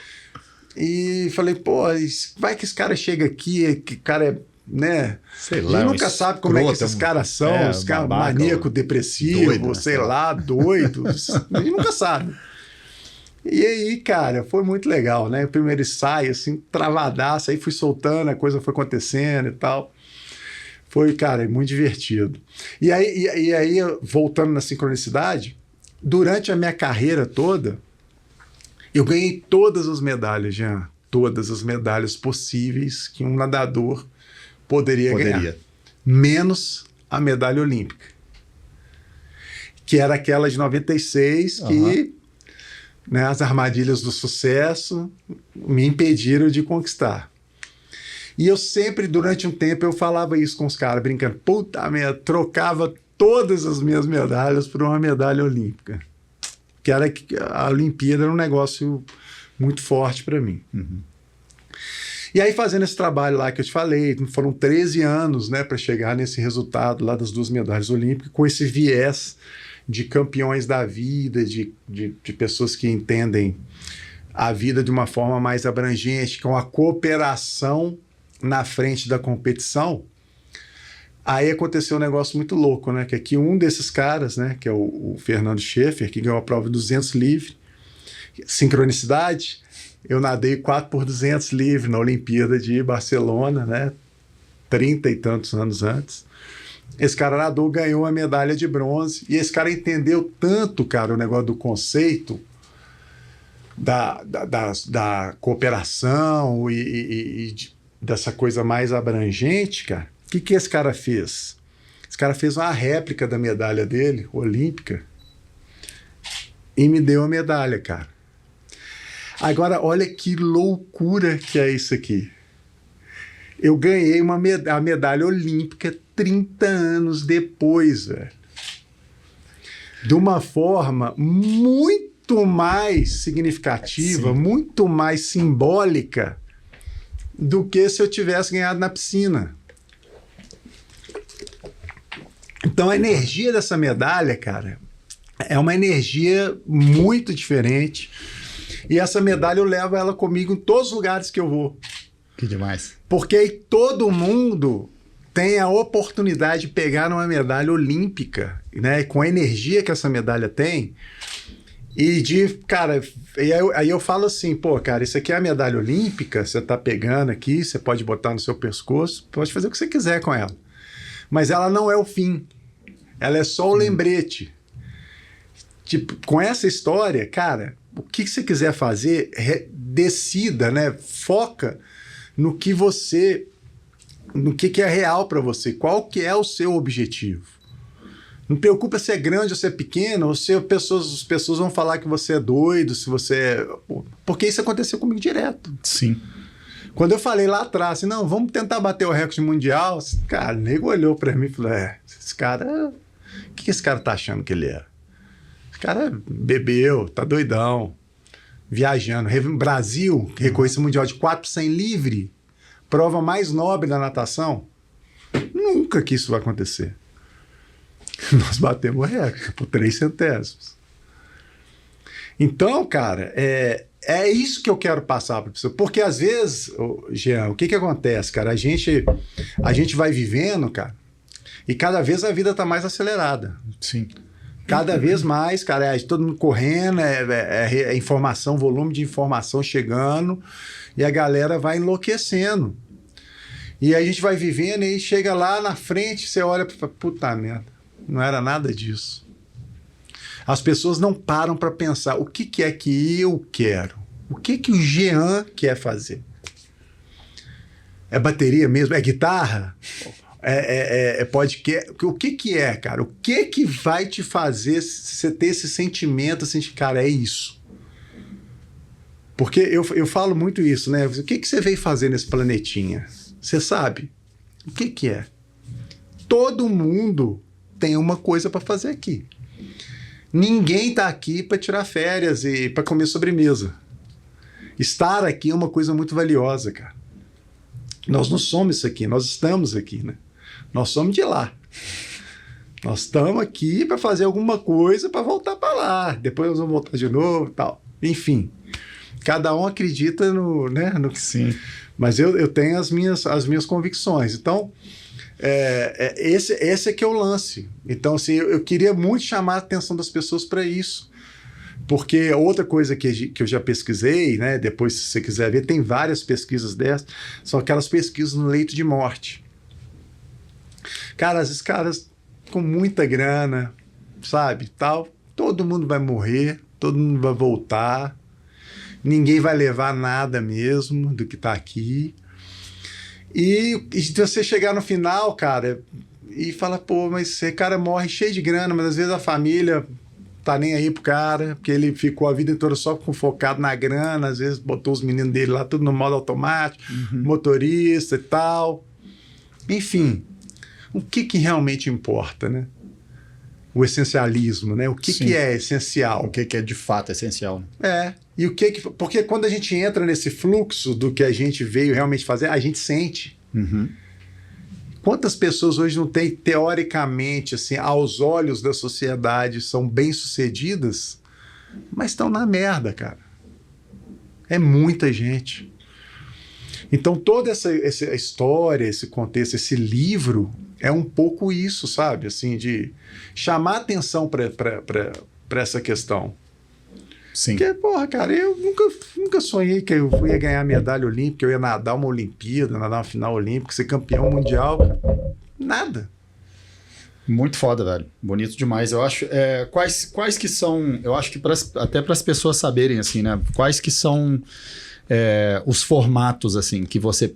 E falei, pô, vai que esse cara chega aqui, que cara é, né? Sei lá. A gente nunca sabe como é que esses caras são, os caras maníaco, depressivo, doido, sei lá, doido. A gente nunca sabe. E aí, cara, foi muito legal, né? O primeiro ensaio, assim, travadaço, aí fui soltando, a coisa foi acontecendo e tal. Foi, cara, muito divertido. E aí, voltando na sincronicidade, durante a minha carreira toda, eu ganhei todas as medalhas, Jean. Todas as medalhas possíveis que um nadador poderia ganhar. Menos a medalha olímpica. Que era aquela de 96, que né, as armadilhas do sucesso me impediram de conquistar. E eu sempre, durante um tempo, eu falava isso com os caras, brincando. Puta merda, trocava todas as minhas medalhas por uma medalha olímpica. Que era que a Olimpíada era um negócio muito forte para mim. E aí, fazendo esse trabalho lá que eu te falei, foram 13 anos, né, para chegar nesse resultado lá das 2 medalhas olímpicas, com esse viés de campeões da vida, de pessoas que entendem a vida de uma forma mais abrangente, com a cooperação na frente da competição. Aí aconteceu um negócio muito louco, né? Que aqui um desses caras, né? Que é o Fernando Schaeffer, que ganhou a prova de 200 livre, sincronicidade. Eu nadei 4x200 livre na Olimpíada de Barcelona, né? 30 e tantos anos antes. Esse cara nadou, ganhou a medalha de bronze. E esse cara entendeu tanto, cara, o negócio do conceito da cooperação e dessa coisa mais abrangente, cara. O que esse cara fez? Esse cara fez uma réplica da medalha dele, olímpica, e me deu a medalha, cara. Agora, olha que loucura que é isso aqui. Eu ganhei a medalha olímpica 30 anos depois, velho. De uma forma muito mais significativa, muito mais simbólica do que se eu tivesse ganhado na piscina. Então a energia dessa medalha, cara, é uma energia muito diferente. E essa medalha eu levo ela comigo em todos os lugares que eu vou. Que demais. Porque aí todo mundo tem a oportunidade de pegar numa medalha olímpica, né? Com a energia que essa medalha tem. E cara, aí eu falo assim, pô, cara, isso aqui é a medalha olímpica, você tá pegando aqui, você pode botar no seu pescoço, pode fazer o que você quiser com ela. Mas ela não é o fim. Ela é só o lembrete. Tipo, com essa história, cara, o que você quiser fazer, decida, né? Foca no que é real para você. Qual que é o seu objetivo? Não preocupa se é grande ou se é pequeno, ou se as pessoas vão falar que você é doido, se você é... Porque isso aconteceu comigo direto. Sim. Quando eu falei lá atrás, assim, não, vamos tentar bater o recorde mundial, cara, o nego olhou pra mim e falou, esse cara... O que esse cara tá achando que ele é? Esse cara bebeu, tá doidão, viajando. Brasil, reconhecimento mundial de 4x100 livre, prova mais nobre da natação. Nunca que isso vai acontecer. Nós batemos o recorde por 3 centésimos. Então, cara, é isso que eu quero passar para a pessoa. Porque às vezes, Jean, o que acontece, cara? A gente vai vivendo, cara, e cada vez a vida tá mais acelerada. Sim. Cada vez mais, cara, todo mundo correndo, informação, volume de informação chegando, e a galera vai enlouquecendo. E aí a gente vai vivendo e chega lá na frente, você olha e fala, puta merda, não era nada disso. As pessoas não param para pensar o que é que eu quero, o que o Jean quer fazer. É bateria mesmo? É guitarra? É podcast? O que é, cara? O que vai te fazer você ter esse sentimento, assim, de, cara, é isso? Porque eu falo muito isso, né? O que você veio fazer nesse planetinha? Você sabe? O que é? Todo mundo tem uma coisa para fazer aqui. Ninguém tá aqui para tirar férias e para comer sobremesa. Estar aqui é uma coisa muito valiosa, cara. Nós não somos isso aqui, nós estamos aqui, né? Nós somos de lá. Nós estamos aqui para fazer alguma coisa para voltar para lá. Depois nós vamos voltar de novo e tal. Enfim, cada um acredita no que... Sim. Mas eu tenho as minhas convicções. Então, esse é que é o lance. Então, assim, eu queria muito chamar a atenção das pessoas para isso. Porque outra coisa que eu já pesquisei, né? Depois, se você quiser ver, tem várias pesquisas dessas, são aquelas pesquisas no leito de morte. Cara, esses caras com muita grana, sabe, tal, todo mundo vai morrer, todo mundo vai voltar, ninguém vai levar nada mesmo do que tá aqui. E você chegar no final, cara, e falar, pô, mas esse cara morre cheio de grana, mas às vezes a família tá nem aí pro cara, porque ele ficou a vida toda só focado na grana, às vezes botou os meninos dele lá tudo no modo automático, motorista e tal. Enfim, o que realmente importa, né? O essencialismo, né? O que é essencial? O que é de fato essencial. Né? E porque quando a gente entra nesse fluxo do que a gente veio realmente fazer, a gente sente. Quantas pessoas hoje não têm, teoricamente, assim, aos olhos da sociedade, são bem-sucedidas, mas estão na merda, cara. É muita gente. Então, toda essa história, esse contexto, esse livro, é um pouco isso, sabe? Assim, de chamar atenção para essa questão. Sim. Porque, porra, cara, eu nunca sonhei que eu ia ganhar medalha olímpica, eu ia nadar uma Olimpíada, nadar uma final olímpica, ser campeão mundial, cara. Nada. Muito foda, velho. Bonito demais. Eu acho. Quais que são. Eu acho que até para as pessoas saberem, assim, né? Quais que são os formatos, assim, que você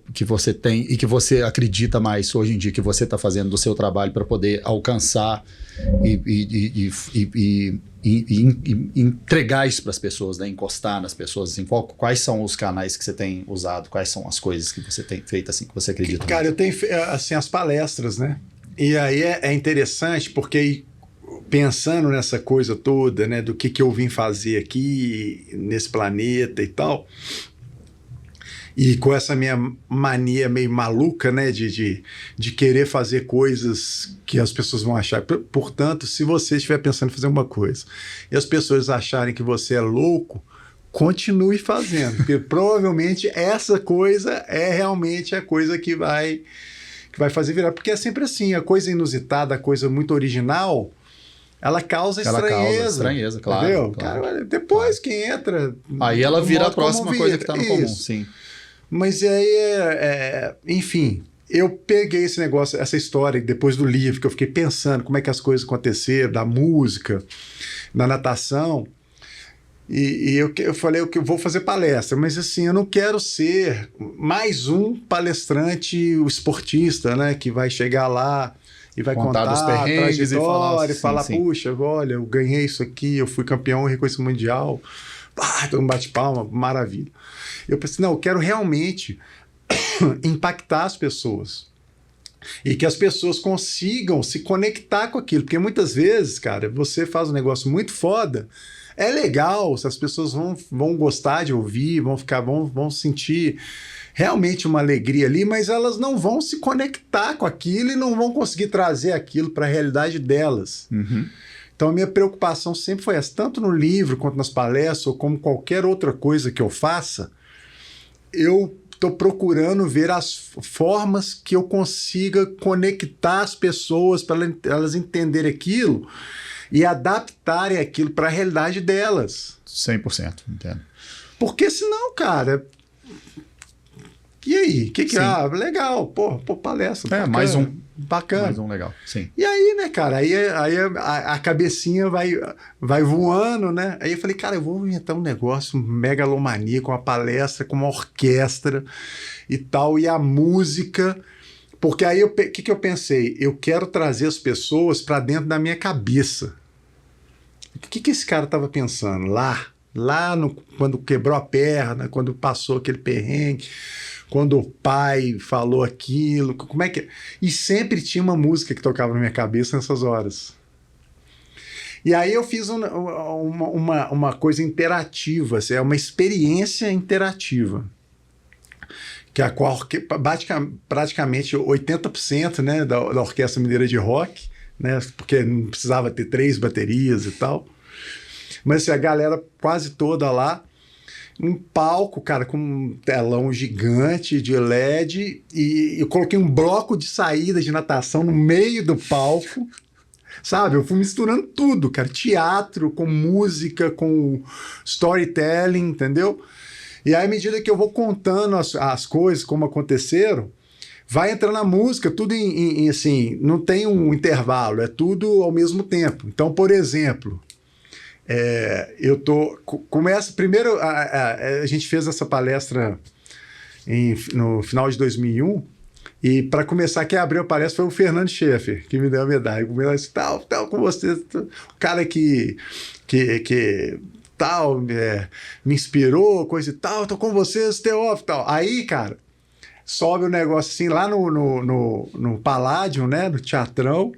tem e que você acredita mais hoje em dia, que você está fazendo do seu trabalho para poder alcançar e entregar isso para as pessoas, né? Encostar nas pessoas, assim. Quais são os canais que você tem usado? Quais são as coisas que você tem feito, assim, que você acredita? Cara, eu tenho, assim, as palestras, né? E aí é interessante porque pensando nessa coisa toda, né, do que eu vim fazer aqui nesse planeta e tal, e com essa minha mania meio maluca, né, de querer fazer coisas que as pessoas vão achar. Portanto, se você estiver pensando em fazer uma coisa e as pessoas acharem que você é louco, continue fazendo, porque provavelmente essa coisa é realmente a coisa que vai fazer virar. Porque é sempre assim, a coisa inusitada, a coisa muito original, ela causa estranheza, claro. Entendeu? Claro, cara, depois quem entra... Aí ela vira a próxima coisa que está no comum, sim. Mas aí, enfim, eu peguei esse negócio, essa história, depois do livro, que eu fiquei pensando como é que as coisas aconteceram, da música, da natação, e eu falei que eu vou fazer palestra, mas assim, eu não quero ser mais um palestrante esportista, né, que vai chegar lá e vai contar dos perrengues e falar, sim. Puxa, olha, eu ganhei isso aqui, eu fui campeão reconhecido mundial, todo mundo bate palma, maravilha. Eu pensei, não, eu quero realmente impactar as pessoas. E que as pessoas consigam se conectar com aquilo. Porque muitas vezes, cara, você faz um negócio muito foda, é legal, se as pessoas vão gostar de ouvir, vão sentir realmente uma alegria ali, mas elas não vão se conectar com aquilo e não vão conseguir trazer aquilo para a realidade delas. Então a minha preocupação sempre foi essa, tanto no livro quanto nas palestras, ou como qualquer outra coisa que eu faça, eu estou procurando ver as formas que eu consiga conectar as pessoas para elas entenderem aquilo e adaptarem aquilo para a realidade delas. 100%, entendo. Porque senão, cara... E aí? Legal, pô, palestra. Bacana, mais um. Bacana. Mais um legal, sim. E aí, né, cara, aí a cabecinha vai voando, né? Aí eu falei, cara, eu vou inventar um negócio megalomaníaco, uma palestra com uma orquestra e tal, e a música. Porque aí o que eu pensei? Eu quero trazer as pessoas para dentro da minha cabeça. O que esse cara estava pensando lá quando quebrou a perna, quando passou aquele perrengue, quando o pai falou aquilo, como é que... E sempre tinha uma música que tocava na minha cabeça nessas horas. E aí eu fiz uma coisa interativa, assim, é uma experiência interativa, que praticamente 80%, né, da Orquestra Mineira de Rock né? Porque não precisava ter 3 baterias e tal. Mas assim, a galera quase toda lá, um palco, cara, com um telão gigante de LED, e eu coloquei um bloco de saída de natação no meio do palco, sabe? Eu fui misturando tudo, cara, teatro com música, com storytelling, entendeu? E aí, à medida que eu vou contando as coisas, como aconteceram, vai entrando a música, tudo assim, não tem um intervalo, é tudo ao mesmo tempo. Então, por exemplo, começa primeiro, a gente fez essa palestra no final de 2001, e para começar, quem abriu a palestra foi o Fernando Schaeffer, que me deu a medalha. Eu disse, tal com você, o cara que tal, me inspirou, coisa e tal, tô com vocês, Teófilo, tal. Aí, cara, sobe o negócio assim, lá no Paládio, né, no Teatrão,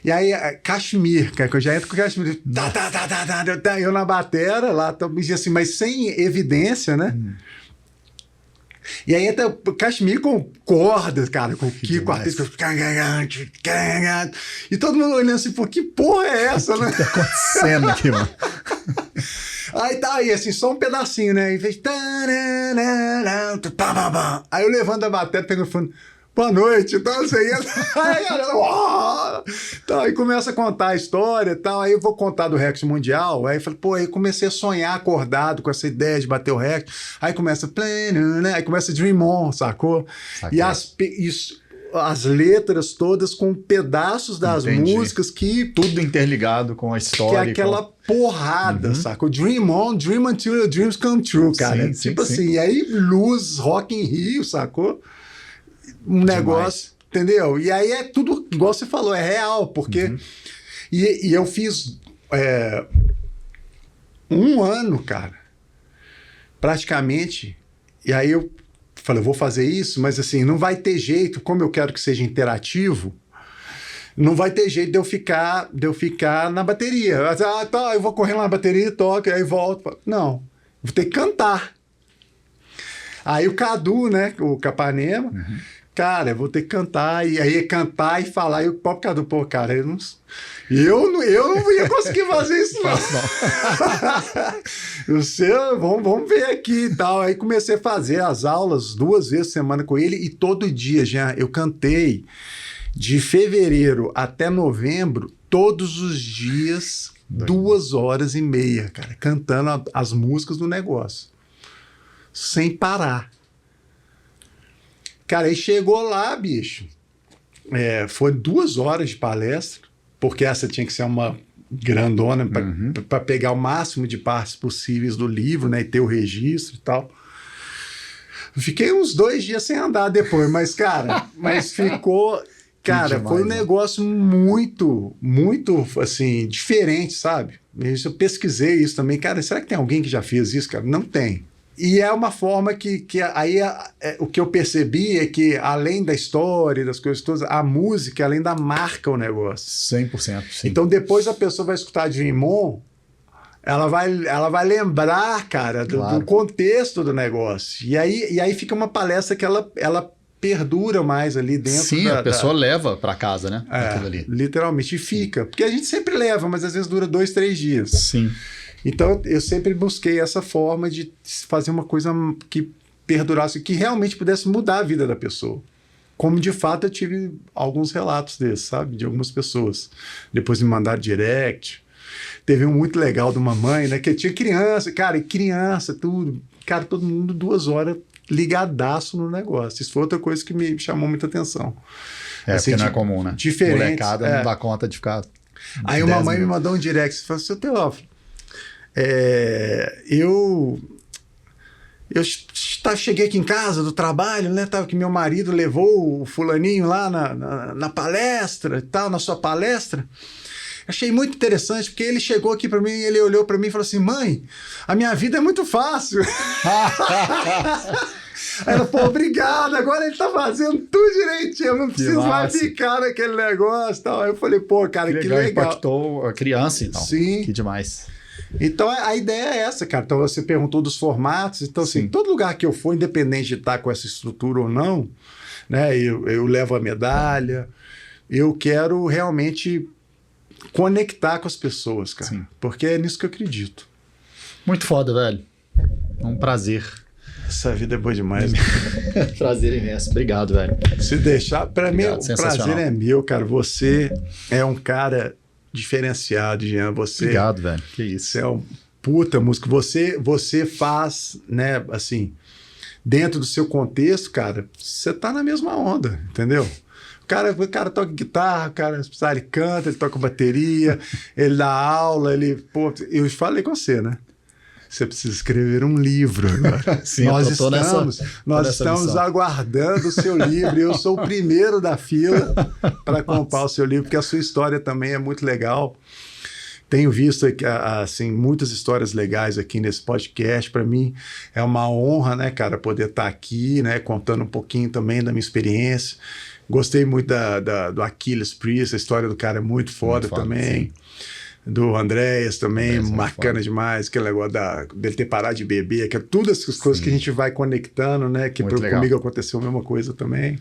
e aí, Kashmir, que eu já entro com Kashmir, eu na batera, lá, assim, mas sem evidência, né? E aí entra o Kashmir com cordas, cara, com que quarteto, e todo mundo olhando assim, pô, que porra é essa, né? O que tá acontecendo aqui, mano? Aí tá aí, assim, só um pedacinho, né? E fez... Aí eu levanto a bateria, pego o fundo, boa noite, então assim, aí a galera, então, aí começa a contar a história e tal, aí eu vou contar do recorde mundial, aí eu falei, pô, aí comecei a sonhar acordado com essa ideia de bater o recorde, aí começa, né? Aí começa Dream On, sacou? E as letras todas com pedaços das músicas que... Tudo interligado com a história. Que é aquela porrada, sacou? Dream on, dream until your dreams come true, cara. Sim, tipo sim, assim, e aí blues, rock in Rio, sacou? Um negócio, entendeu? E aí é tudo, igual você falou, é real, porque... E eu fiz 1 ano, cara, praticamente, e aí eu falei, eu vou fazer isso, mas assim, não vai ter jeito, como eu quero que seja interativo, não vai ter jeito de eu ficar na bateria. Tá, eu vou correr lá na bateria, toco, aí volto. Não, vou ter que cantar. Aí o Cadu, né, o Capanema, cara, eu vou ter que cantar, e aí cantar e falar, e o próprio Cadu, pô, cara, eu não ia conseguir fazer isso, não. Vamos ver aqui e tal. Aí comecei a fazer as aulas 2 vezes por semana com ele, e todo dia, já eu cantei de fevereiro até novembro, todos os dias, 2h30, cara, cantando as músicas do negócio, sem parar. Cara, aí chegou lá, bicho, foi 2 horas de palestra, porque essa tinha que ser uma grandona para pegar o máximo de partes possíveis do livro, né, e ter o registro e tal. Fiquei uns 2 dias sem andar depois, mas, cara, ficou... Cara, demais, foi um negócio muito, muito, assim, diferente, sabe? Eu pesquisei isso também. Cara, será que tem alguém que já fez isso, cara? Não tem. E é uma forma que aí o que eu percebi é que, além da história, das coisas todas, a música, ela ainda marca o negócio. 100%, sim. Então, depois a pessoa vai escutar Dream On, ela vai lembrar, cara, do contexto do negócio. E aí fica uma palestra que ela perdura mais ali dentro. Sim, a pessoa leva para casa, né? Aquilo ali. Literalmente, e fica. Porque a gente sempre leva, mas às vezes dura 2, 3 dias. Sim. Então, eu sempre busquei essa forma de fazer uma coisa que perdurasse, que realmente pudesse mudar a vida da pessoa. Como, de fato, eu tive alguns relatos desses, sabe? De algumas pessoas. Depois me mandaram direct. Teve um muito legal de uma mãe, né? Que tinha criança, cara, e criança, tudo. Cara, todo mundo 2 horas ligadaço no negócio. Isso foi outra coisa que me chamou muita atenção. Assim, porque não é comum, né? Diferente. Molecada não dá conta de ficar... Aí uma mãe me mandou um direct e falou, seu Teófilo, eu cheguei aqui em casa do trabalho, né? Tava que meu marido levou o fulaninho lá na palestra e tal, na sua palestra. Achei muito interessante, porque ele chegou aqui para mim, ele olhou para mim e falou assim, mãe, a minha vida é muito fácil. Aí ela, pô, obrigado, agora ele tá fazendo tudo direitinho, eu não preciso mais ficar naquele negócio e tal. Aí eu falei, pô, cara, que legal. Impactou a criança, então. Sim. Que demais. Então a ideia é essa, cara. Então você perguntou dos formatos, então assim, todo lugar que eu for, independente de estar com essa estrutura ou não, né, eu levo a medalha, eu quero realmente conectar com as pessoas, cara. Sim. Porque é nisso que eu acredito. Muito foda, velho. É um prazer. Essa vida é boa demais. Prazer imenso. Obrigado, velho. Se deixar, para mim, Obrigado, o prazer é meu, cara. Você é um cara diferenciado, Jean. Obrigado, velho. Que isso. Você é um puta músico. Você faz, né, assim, dentro do seu contexto, cara, você tá na mesma onda, entendeu? O cara toca guitarra, ele canta, ele toca bateria, ele dá aula, pô, eu falei com você, né? Você precisa escrever um livro agora. Sim, nós nessa estamos missão. aguardando o seu livro. Eu sou o primeiro da fila para comprar o seu livro, porque a sua história também é muito legal. Tenho visto assim, muitas histórias legais aqui nesse podcast. Para mim é uma honra, né, cara, poder estar aqui, né, contando um pouquinho também da minha experiência. Gostei muito do Achilles Priest, a história do cara é muito foda também. Sim. Do Andréas também, bacana demais, aquele negócio dele ter parado de beber, que é todas essas coisas que a gente vai conectando, né? Que comigo aconteceu a mesma coisa também.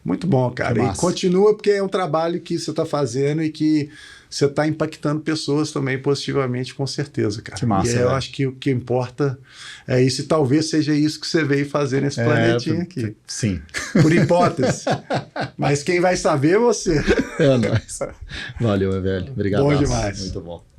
Muito bom, cara. E continua, porque é um trabalho que você está fazendo e que você está impactando pessoas também positivamente, com certeza, cara. Que massa, eu acho que o que importa é isso, e talvez seja isso que você veio fazer nesse planetinha aqui. Sim. Por hipótese. Mas quem vai saber é você. É nóis. Valeu, meu velho. Obrigado. Bom demais. Muito bom.